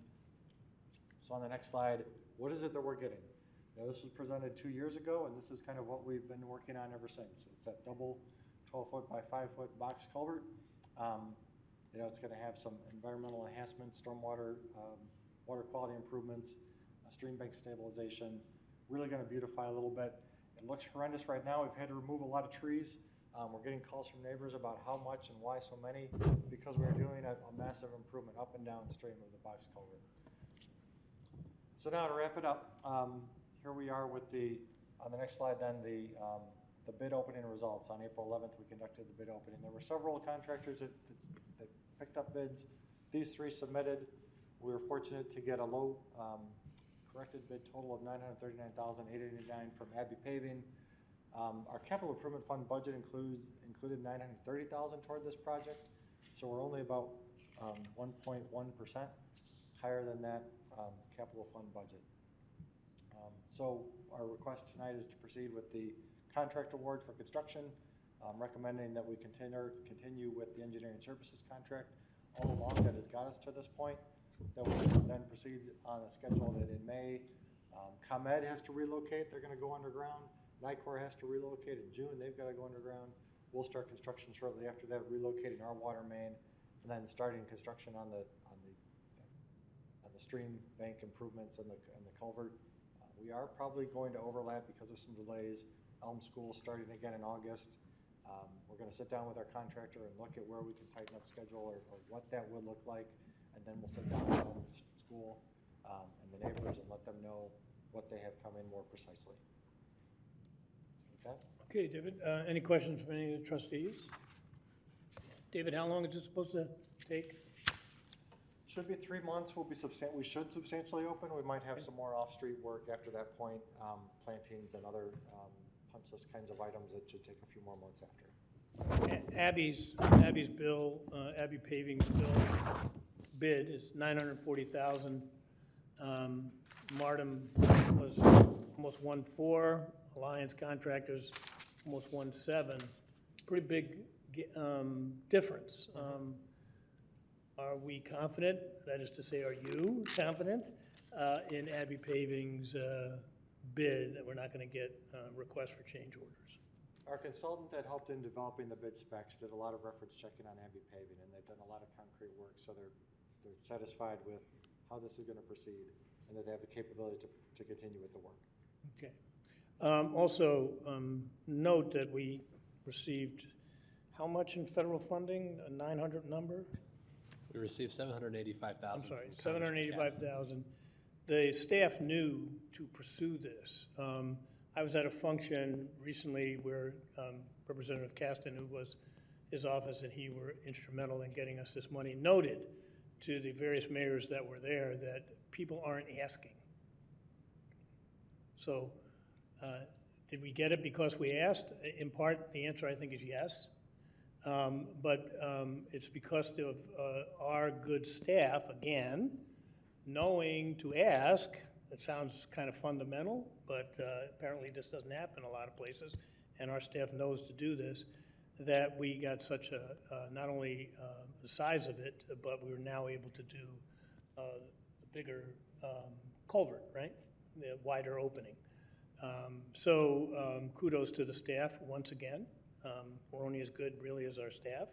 [SPEAKER 16] So on the next slide, what is it that we're getting? This was presented 2 years ago, and this is kind of what we've been working on ever since. It's that double 12-foot by 5-foot box culvert. It's going to have some environmental enhancements, stormwater, water quality improvements, stream bank stabilization, really going to beautify a little bit. It looks horrendous right now. We've had to remove a lot of trees. We're getting calls from neighbors about how much and why so many, because we're doing a massive improvement up and downstream of the box culvert. So now to wrap it up, here we are with on the next slide then, the bid opening results. On April 11th, we conducted the bid opening. There were several contractors that picked up bids. These 3 submitted. We were fortunate to get a low corrected bid total of $939,889 from Abbey Paving. Our capital improvement fund budget included $930,000 toward this project, so we're only about 1.1% higher than that capital fund budget. So our request tonight is to proceed with the contract award for construction, recommending that we continue with the engineering services contract all along that has got us to this point, that we then proceed on a schedule that in May, ComEd has to relocate, they're gonna go underground, NICOR has to relocate in June, they've gotta go underground. We'll start construction shortly after that, relocating our water main, and then starting construction on the stream bank improvements and the culvert. We are probably going to overlap because of some delays. Elm School starting again in August. We're going to sit down with our contractor and look at where we can tighten up schedule or what that would look like, and then we'll sit down with Elm School and the neighbors and let them know what they have come in more precisely. So with that.
[SPEAKER 2] Okay, David, any questions from any of the trustees? David, how long is this supposed to take?
[SPEAKER 16] Should be 3 months. We should substantially open. We might have some more off-street work after that point, plantings and other punch list kinds of items that should take a few more months after.
[SPEAKER 2] Abby's bill, Abbey Paving's bill bid is $940,000. Martin was almost 1.4. Alliance Contractors almost 1.7. Pretty big difference. Are we confident, that is to say, are you confident in Abbey Paving's bid that we're not going to get requests for change orders?
[SPEAKER 16] Our consultant that helped in developing the bid specs did a lot of reference checking on Abbey Paving, and they've done a lot of concrete work, so they're satisfied with how this is going to proceed and that they have the capability to continue with the work.
[SPEAKER 2] Okay. Also, note that we received how much in federal funding? A 900 number?
[SPEAKER 1] We received 785,000.
[SPEAKER 2] I'm sorry,
[SPEAKER 1] from
[SPEAKER 2] seven hundred
[SPEAKER 1] Congressman Caston.
[SPEAKER 2] 785,000. The staff knew to pursue this. I was at a function recently where Representative Caston, who was his office and he were instrumental in getting us this money, noted to the various mayors that were there that people aren't asking. So, did we get it because we asked? In part, the answer I think is yes. But it's because of our good staff, again, knowing to ask. It sounds kind of fundamental, but apparently this doesn't happen a lot of places, and our staff knows to do this, that we got such a, not only the size of it, but we were now able to do the bigger culvert, right? The wider opening. So kudos to the staff once again. We're only as good really as our staff.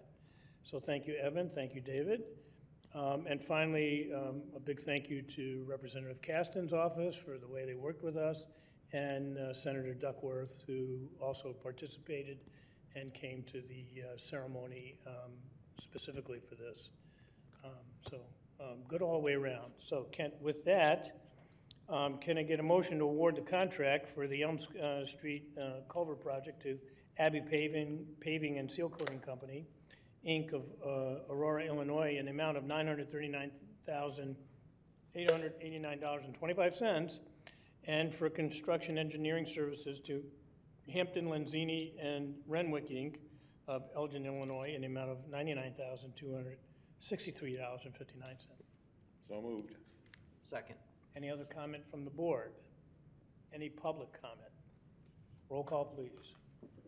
[SPEAKER 2] So thank you, Evan. Thank you, David. And finally, a big thank you to Representative Caston's office for the way they worked with us, and Senator Duckworth, who also participated and came to the ceremony specifically for this. So good all the way around. So Kent, with that, can I get a motion to award the contract for the Elm Street Culvert Project to Abbey Paving and Seal Coating Company, Inc. of Aurora, Illinois, in the amount of $939,889.25, and for construction engineering services to Hampton, Lenzini, and Renwick, Inc. of Elgin, Illinois, in the amount of $99,263.59.
[SPEAKER 9] So moved.
[SPEAKER 5] Second.
[SPEAKER 2] Any other comment from the board? Any public comment? Roll call, please.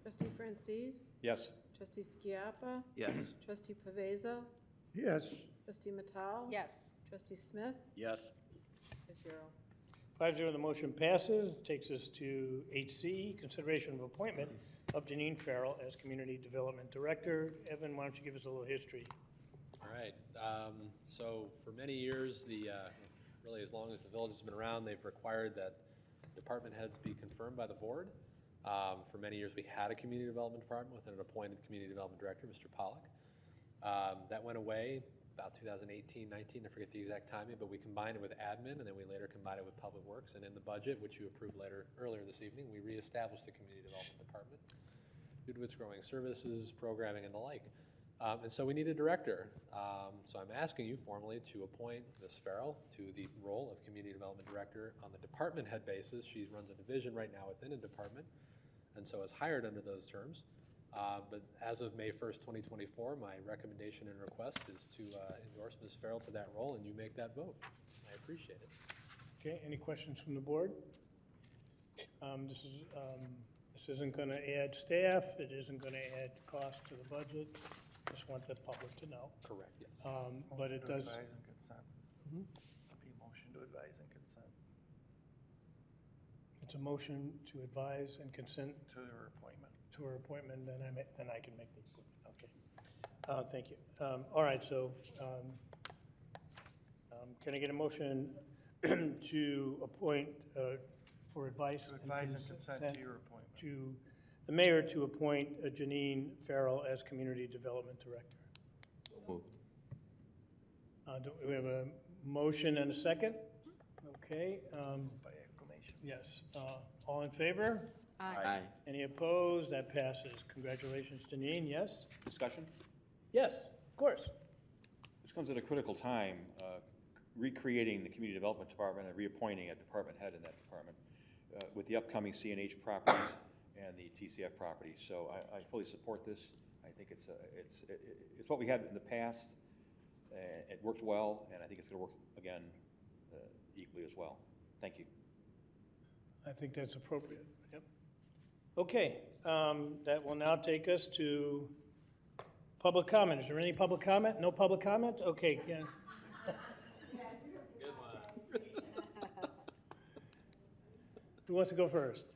[SPEAKER 15] Trustee Francis?
[SPEAKER 9] Yes.
[SPEAKER 15] Trustee Skiappa?
[SPEAKER 5] Yes.
[SPEAKER 15] Trustee Paveza?
[SPEAKER 2] Yes.
[SPEAKER 15] Trustee Matal?
[SPEAKER 12] Yes.
[SPEAKER 15] Trustee Smith?
[SPEAKER 8] Yes.
[SPEAKER 15] 5-0.
[SPEAKER 2] 5-0, the motion passes. Takes us to 8C, consideration of appointment of Janine Farrell as Community Development Director. Evan, why don't you give us a little history?
[SPEAKER 1] All right. So for many years, really as long as the village has been around, they've required that department heads be confirmed by the board. For many years, we had a community development department with an appointed community development director, Mr. Pollock. That went away about 2018, 19, I forget the exact timing, but we combined it with admin, and then we later combined it with public works. And in the budget, which you approved earlier this evening, we reestablished the community development department due to its growing services, programming, and the like. And so we need a director. So I'm asking you formally to appoint Ms. Farrell to the role of community development director on the department head basis. She runs a division right now within a department, and so is hired under those terms. But as of May 1st, 2024, my recommendation and request is to endorse Ms. Farrell to that role, and you make that vote. I appreciate it.
[SPEAKER 2] Okay, any questions from the board? This isn't going to add staff. It isn't going to add cost to the budget. Just want the public to know.
[SPEAKER 1] Correct, yes.
[SPEAKER 2] But it does.
[SPEAKER 6] Advise and consent. Be a motion to advise and consent
[SPEAKER 2] It's a motion to advise and consent
[SPEAKER 6] to her appointment.
[SPEAKER 2] to her appointment, then I can make the appointment. Okay. Thank you. All right, so can I get a motion to appoint for advice?
[SPEAKER 6] To advise and consent to your appointment.
[SPEAKER 2] To the mayor to appoint Janine Farrell as Community Development Director.
[SPEAKER 5] Moved.
[SPEAKER 2] Do we have a motion and a second? Okay.
[SPEAKER 6] By acclamation.
[SPEAKER 2] Yes. All in favor?
[SPEAKER 5] Aye.
[SPEAKER 2] Any opposed? That passes. Congratulations, Janine. Yes?
[SPEAKER 9] Discussion?
[SPEAKER 2] Yes, of course.
[SPEAKER 9] This comes at a critical time, recreating the Community Development Department and reappointing a department head in that department with the upcoming CNH properties and the TCF properties. So I fully support this. I think it's what we had in the past. It worked well, and I think it's going to work again equally as well. Thank you.
[SPEAKER 2] I think that's appropriate. Yep. Okay, that will now take us to public comment. Is there any public comment? No public comment? Okay, Ken.
[SPEAKER 1] Good one.
[SPEAKER 2] Who wants to go first?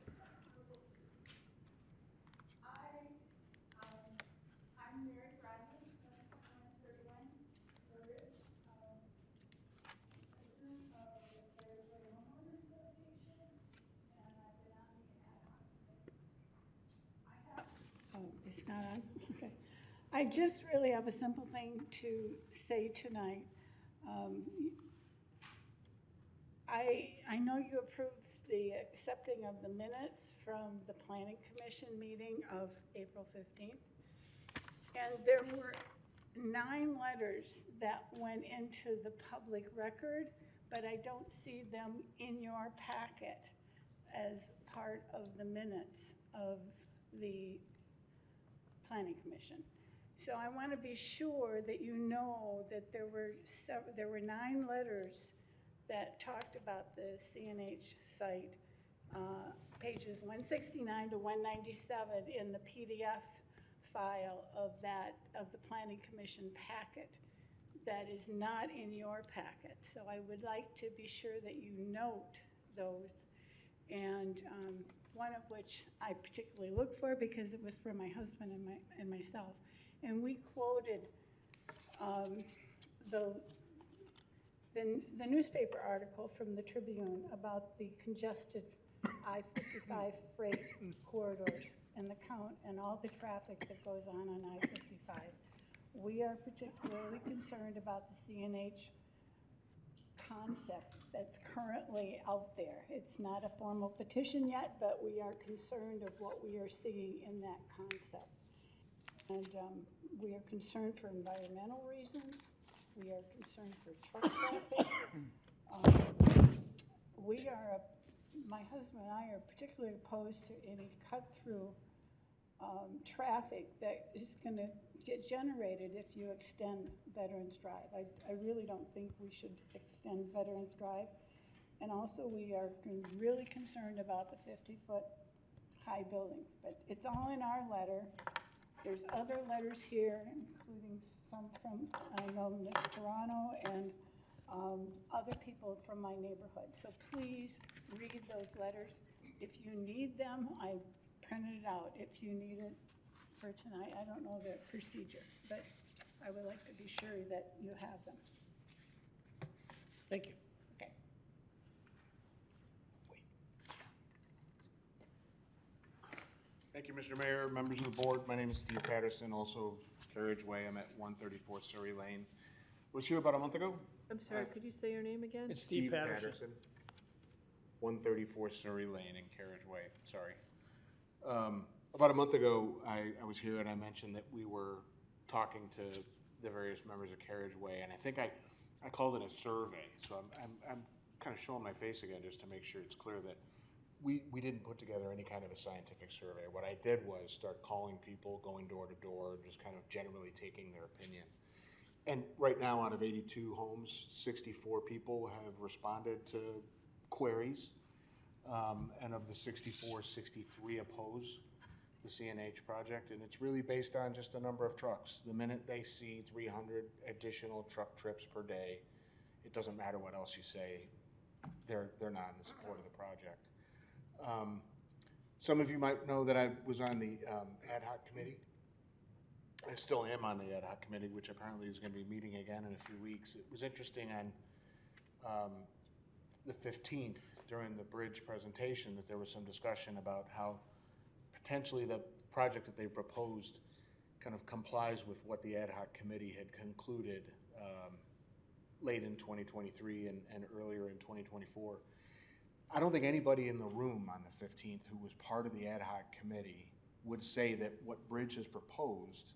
[SPEAKER 17] It's not on? Okay. I I just really have a simple thing to say tonight. I know you approved the accepting of the minutes from the Planning Commission meeting of April 15th. And there were 9 letters that went into the public record, but I don't see them in your packet as part of the minutes of the Planning Commission. So I want to be sure that you know that there were 9 letters that talked about the CNH site, pages 169 to 197 in the PDF file of the Planning Commission packet that is not in your packet. So I would like to be sure that you note those, and one of which I particularly look for because it was for my husband and myself. And we quoted the newspaper article from the Tribune about the congested I-55 freight corridors and the count and all the traffic that goes on I-55. We are particularly concerned about the CNH concept that's currently out there. It's not a formal petition yet, but we are concerned of what we are seeing in that concept. And we are concerned for environmental reasons. We are concerned for truck traffic. My husband and I are particularly opposed to any cut-through traffic that is going to get generated if you extend Veterans Drive. I really don't think we should extend Veterans Drive. And also, we are really concerned about the 50-foot high buildings. But it's all in our letter. There's other letters here, including some from, I know, Ms. Toronto and other people from my neighborhood. So please read those letters. If you need them, I printed it out. If you need it for tonight, I don't know the procedure, but I would like to be sure that you have them.
[SPEAKER 2] Thank you.
[SPEAKER 17] Okay.
[SPEAKER 18] Thank you, Mr. Mayor, members of the board. My name is Steve Patterson, also of Carriageway. I'm at 134 Surrey Lane. Was here about a month ago.
[SPEAKER 15] I'm sorry, could you say your name again?
[SPEAKER 2] It's Steve Patterson.
[SPEAKER 18] 134 Surrey Lane in Carriageway, sorry. About a month ago, I was here and I mentioned that we were talking to the various members of Carriageway, and I think I called it a survey. So I'm kind of showing my face again just to make sure it's clear that we didn't put together any kind of a scientific survey. What I did was start calling people, going door to door, just kind of generally taking their opinion. And right now, out of 82 homes, 64 people have responded to queries. And of the 64, 63 oppose the CNH project. And it's really based on just the number of trucks. The minute they see 300 additional truck trips per day, it doesn't matter what else you say, they're not in support of the project. Some of you might know that I was on the ad hoc committee. I still am on the ad hoc committee, which apparently is going to be meeting again in a few weeks. It was interesting on the 15th during the bridge presentation that there was some discussion about how potentially the project that they proposed kind of complies with what the ad hoc committee had concluded late in 2023 and earlier in 2024. I don't think anybody in the room on the 15th who was part of the ad hoc committee would say that what Bridge has proposed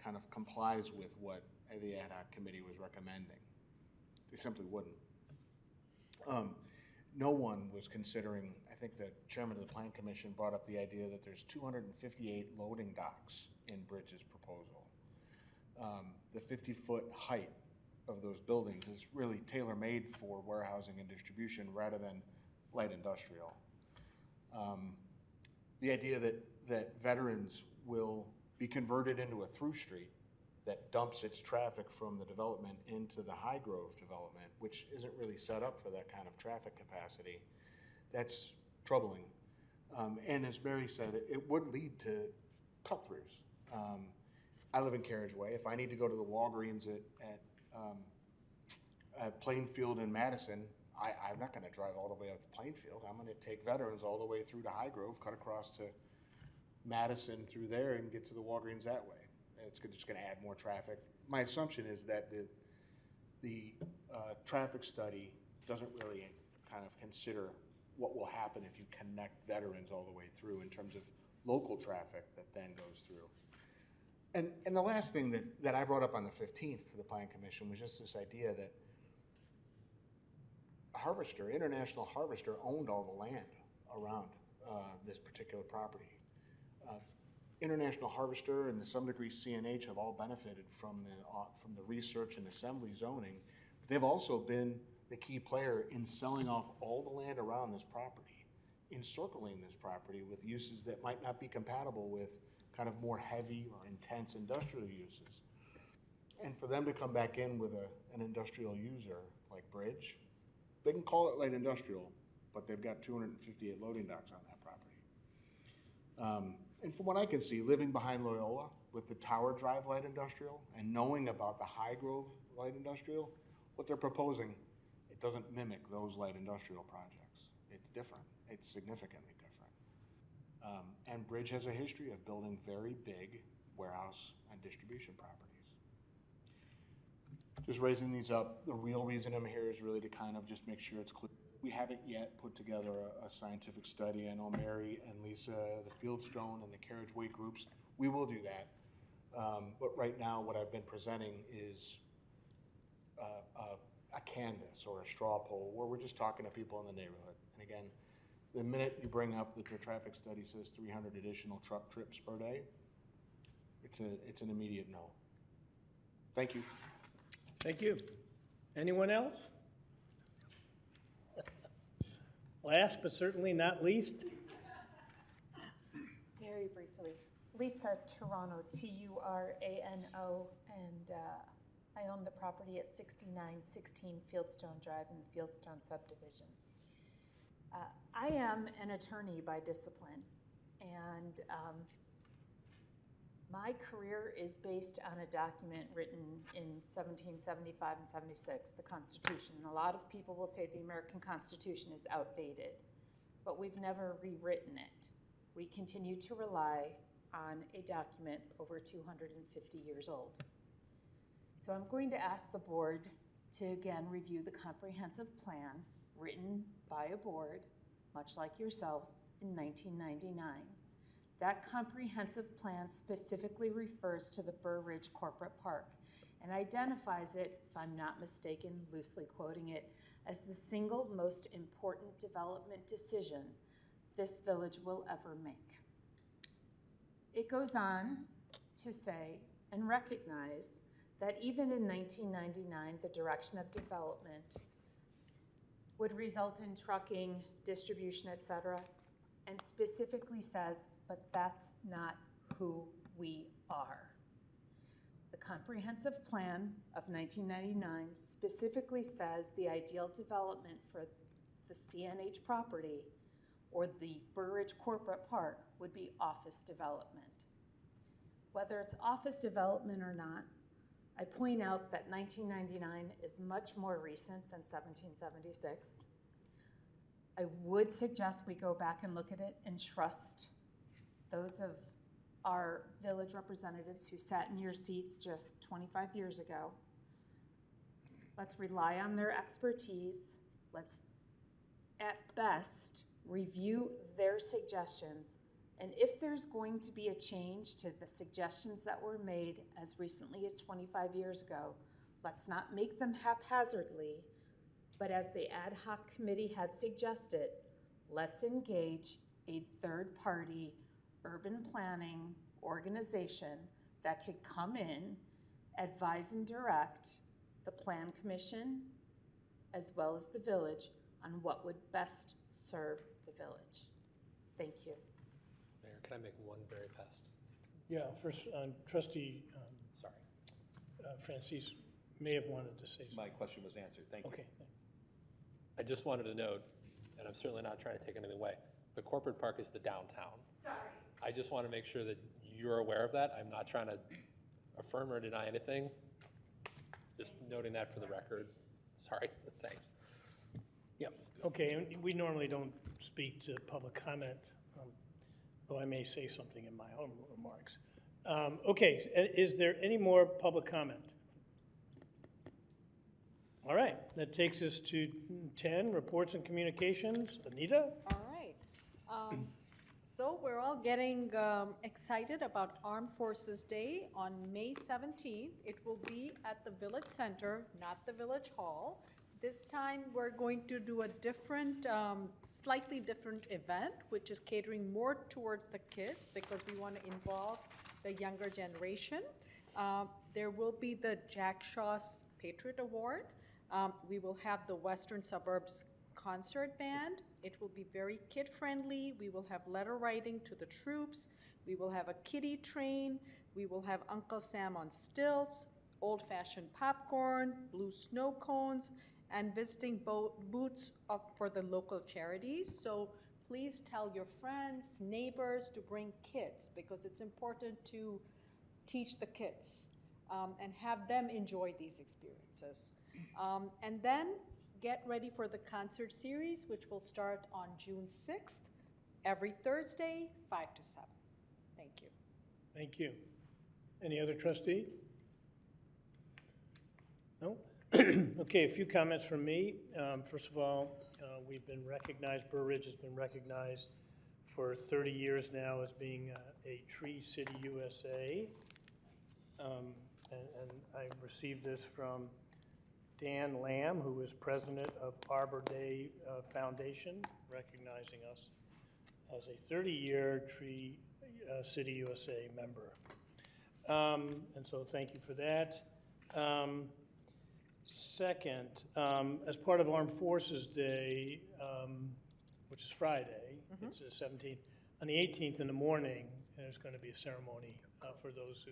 [SPEAKER 18] kind of complies with what the ad hoc committee was recommending. They simply wouldn't. No one was considering, I think the chairman of the Plan Commission brought up the idea that there's 258 loading docks in Bridge's proposal. The 50-foot height of those buildings is really tailor-made for warehousing and distribution rather than light industrial. The idea that Veterans will be converted into a through street that dumps its traffic from the development into the High Grove development, which isn't really set up for that kind of traffic capacity, that's troubling. And as Mary said, it would lead to cut-throughs. I live in Carriageway. If I need to go to the Walgreens at Plainfield and Madison, I'm not going to drive all the way up to Plainfield. I'm going to take Veterans all the way through to High Grove, cut across to Madison through there, and get to the Walgreens that way. it's just gonna add more traffic. My assumption is that the traffic study doesn't really kind of consider what will happen if you connect veterans all the way through in terms of local traffic that then goes through. And the last thing that I brought up on the 15th to the Plan Commission was just this idea that Harvester, International Harvester, owned all the land around this particular property. International Harvester and to some degree CNH have all benefited from the research and assembly zoning. But they've also been the key player in selling off all the land around this property, encircling this property with uses that might not be compatible with kind of more heavy or intense industrial uses. And for them to come back in with an industrial user like Bridge, they can call it light industrial, but they've got 258 loading docks on that property. And from what I can see, living behind Loyola with the Tower Drive light industrial and knowing about the High Grove light industrial, what they're proposing, it doesn't mimic those light industrial projects. It's different. It's significantly different. And Bridge has a history of building very big warehouse and distribution properties. Just raising these up, the real reason I'm here is really to kind of just make sure it's clear. We haven't yet put together a scientific study. I know Mary and Lisa, the Fieldstone and the carriageway groups, we will do that. But right now what I've been presenting is a canvas or a straw poll where we're just talking to people in the neighborhood. And again, the minute you bring up that their traffic study says 300 additional truck trips per day, it's an immediate no. Thank you.
[SPEAKER 2] Thank you. Anyone else? Last but certainly not least.
[SPEAKER 19] Very briefly, Lisa Turano, Turano, and I own the property at 6916 Fieldstone Drive in the Fieldstone subdivision. I am an attorney by discipline, and my career is based on a document written in 1775 and 76, the Constitution. A lot of people will say the American Constitution is outdated, but we've never rewritten it. We continue to rely on a document over 250 years old. So I'm going to ask the board to again review the comprehensive plan written by a board, much like yourselves, in 1999. That comprehensive plan specifically refers to the Burr Ridge Corporate Park and identifies it, if I'm not mistaken, loosely quoting it, as the single most important development decision this village will ever make. It goes on to say and recognize that even in 1999, the direction of development would result in trucking, distribution, et cetera, and specifically says, but that's not who we are. The comprehensive plan of 1999 specifically says the ideal development for the CNH property or the Burr Ridge Corporate Park would be office development. Whether it's office development or not, I point out that 1999 is much more recent than 1776. I would suggest we go back and look at it and trust those of our village representatives who sat in your seats just 25 years ago. Let's rely on their expertise. Let's, at best, review their suggestions. And if there's going to be a change to the suggestions that were made as recently as 25 years ago, let's not make them haphazardly, but as the ad hoc committee had suggested, let's engage a third-party urban planning organization that could come in, advise and direct the Plan Commission as well as the village on what would best serve the village. Thank you.
[SPEAKER 1] Mayor, can I make one very fast?
[SPEAKER 2] Yeah, first, trustee, Francis may have wanted to say something.
[SPEAKER 9] My question was answered. Thank you.
[SPEAKER 2] Okay.
[SPEAKER 1] I just wanted to note, and I'm certainly not trying to take anything away, the corporate park is the downtown.
[SPEAKER 19] Sorry.
[SPEAKER 1] I just want to make sure that you're aware of that. I'm not trying to affirm or deny anything. Just noting that for the record. Sorry, thanks.
[SPEAKER 2] Yep, okay, and we normally don't speak to public comment, though I may say something in my own remarks. Okay, is there any more public comment? All right, that takes us to 10, reports and communications. Anita?
[SPEAKER 15] All right. So we're all getting excited about Armed Forces Day on May 17th. It will be at the Village Center, not the Village Hall. This time, we're going to do a different, slightly different event, which is catering more towards the kids because we want to involve the younger generation. There will be the Jack Shaw's Patriot Award. We will have the Western Suburbs Concert Band. It will be very kid-friendly. We will have letter writing to the troops. We will have a kiddie train. We will have Uncle Sam on stilts, old-fashioned popcorn, blue snow cones, and visiting booths for the local charities. So please tell your friends, neighbors to bring kids because it's important to teach the kids and have them enjoy these experiences. And then get ready for the concert series, which will start on June 6th, every Thursday, 5 to 7. Thank you.
[SPEAKER 2] Thank you. Any other trustee? No? Okay, a few comments from me. First of all, we've been recognized, Burr Ridge has been recognized for 30 years now as being a Tree City USA. And I received this from Dan Lamb, who is president of Arbor Day Foundation, recognizing us as a 30-year Tree City USA member. And so thank you for that. Second, as part of Armed Forces Day, which is Friday, it's the 17th, on the 18th in the morning, there's going to be a ceremony for those who,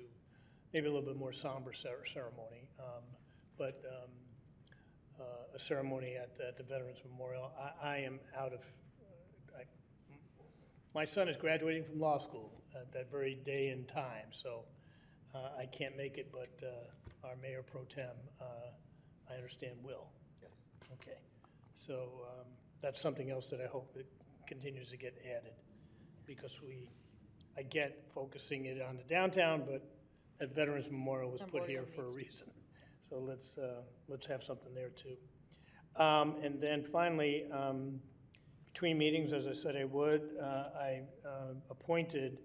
[SPEAKER 2] maybe a little bit more somber ceremony, but a ceremony at the Veterans Memorial. I am out of, my son is graduating from law school at that very day and time, so I can't make it, but our Mayor Pro Tem, I understand will. Yes. Okay, so that's something else that I hope it continues to get added, because I get focusing it on the downtown, but at Veterans Memorial was put here for a reason. So let's have something there too. And then finally, between meetings, as I said I would, I appointed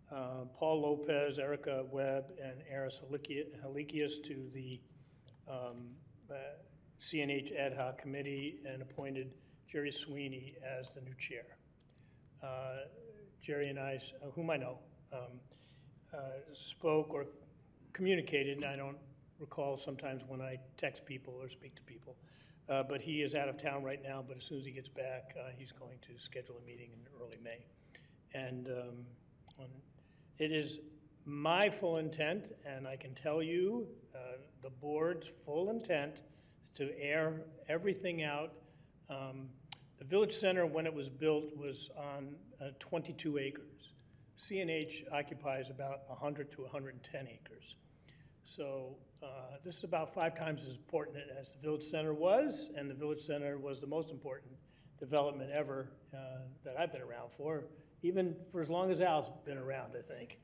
[SPEAKER 2] Paul Lopez, Erica Webb, and Eris Halikius to the CNH Ad Hoc Committee and appointed Jerry Sweeney as the new chair. Jerry and I, whom I know, spoke or communicated, and I don't recall sometimes when I text people or speak to people, but he is out of town right now, but as soon as he gets back, he's going to schedule a meeting in early May. And it is my full intent, and I can tell you, the board's full intent to air everything out. The Village Center, when it was built, was on 22 acres. CNH occupies about 100 to 110 acres. So this is about 5 times as important as the Village Center was, and the Village Center was the most important development ever that I've been around for, even for as long as Al's been around, I think.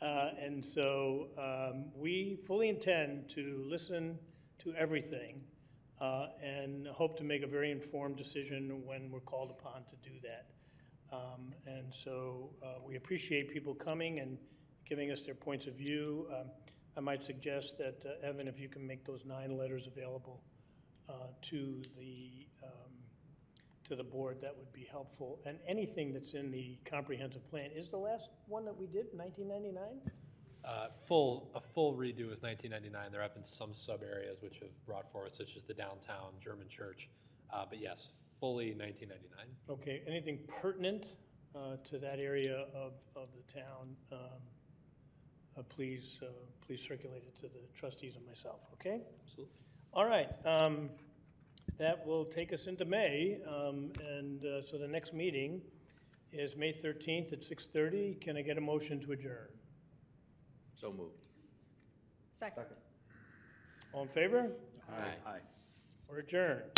[SPEAKER 2] And so we fully intend to listen to everything and hope to make a very informed decision when we're called upon to do that. And so we appreciate people coming and giving us their points of view. I might suggest that, Evan, if you can make those 9 letters available to the board, that would be helpful. And anything that's in the comprehensive plan, is the last one that we did 1999?
[SPEAKER 1] A full redo is 1999. There have been some sub areas which have brought forward, such as the downtown German church. But yes, fully 1999.
[SPEAKER 2] Okay, anything pertinent to that area of the town, please circulate it to the trustees and myself, okay?
[SPEAKER 1] Absolutely.
[SPEAKER 2] All right, that will take us into May, and so the next meeting is May 13th at 6:30. Can I get a motion to adjourn?
[SPEAKER 7] So moved.
[SPEAKER 15] Second.
[SPEAKER 2] All in favor?
[SPEAKER 7] Aye.
[SPEAKER 2] We're adjourned.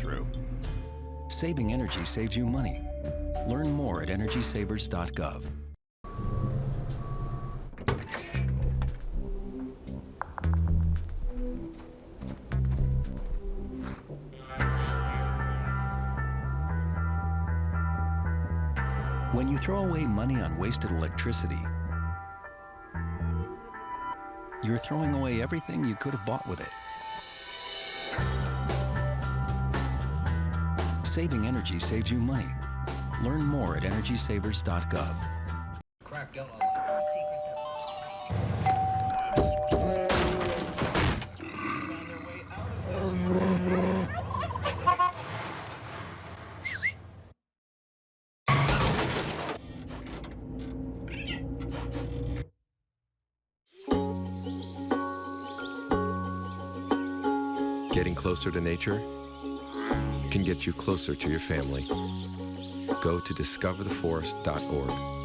[SPEAKER 20] through. Saving energy saves you money. Learn more at EnergySavers.gov. When you throw away money on wasted electricity, you're throwing away everything you could have bought with it. Saving energy saves you money. Learn more at EnergySavers.gov.
[SPEAKER 1] Cracked out on
[SPEAKER 21] Getting closer to nature can get you closer to your family. Go to discovertheforest.org.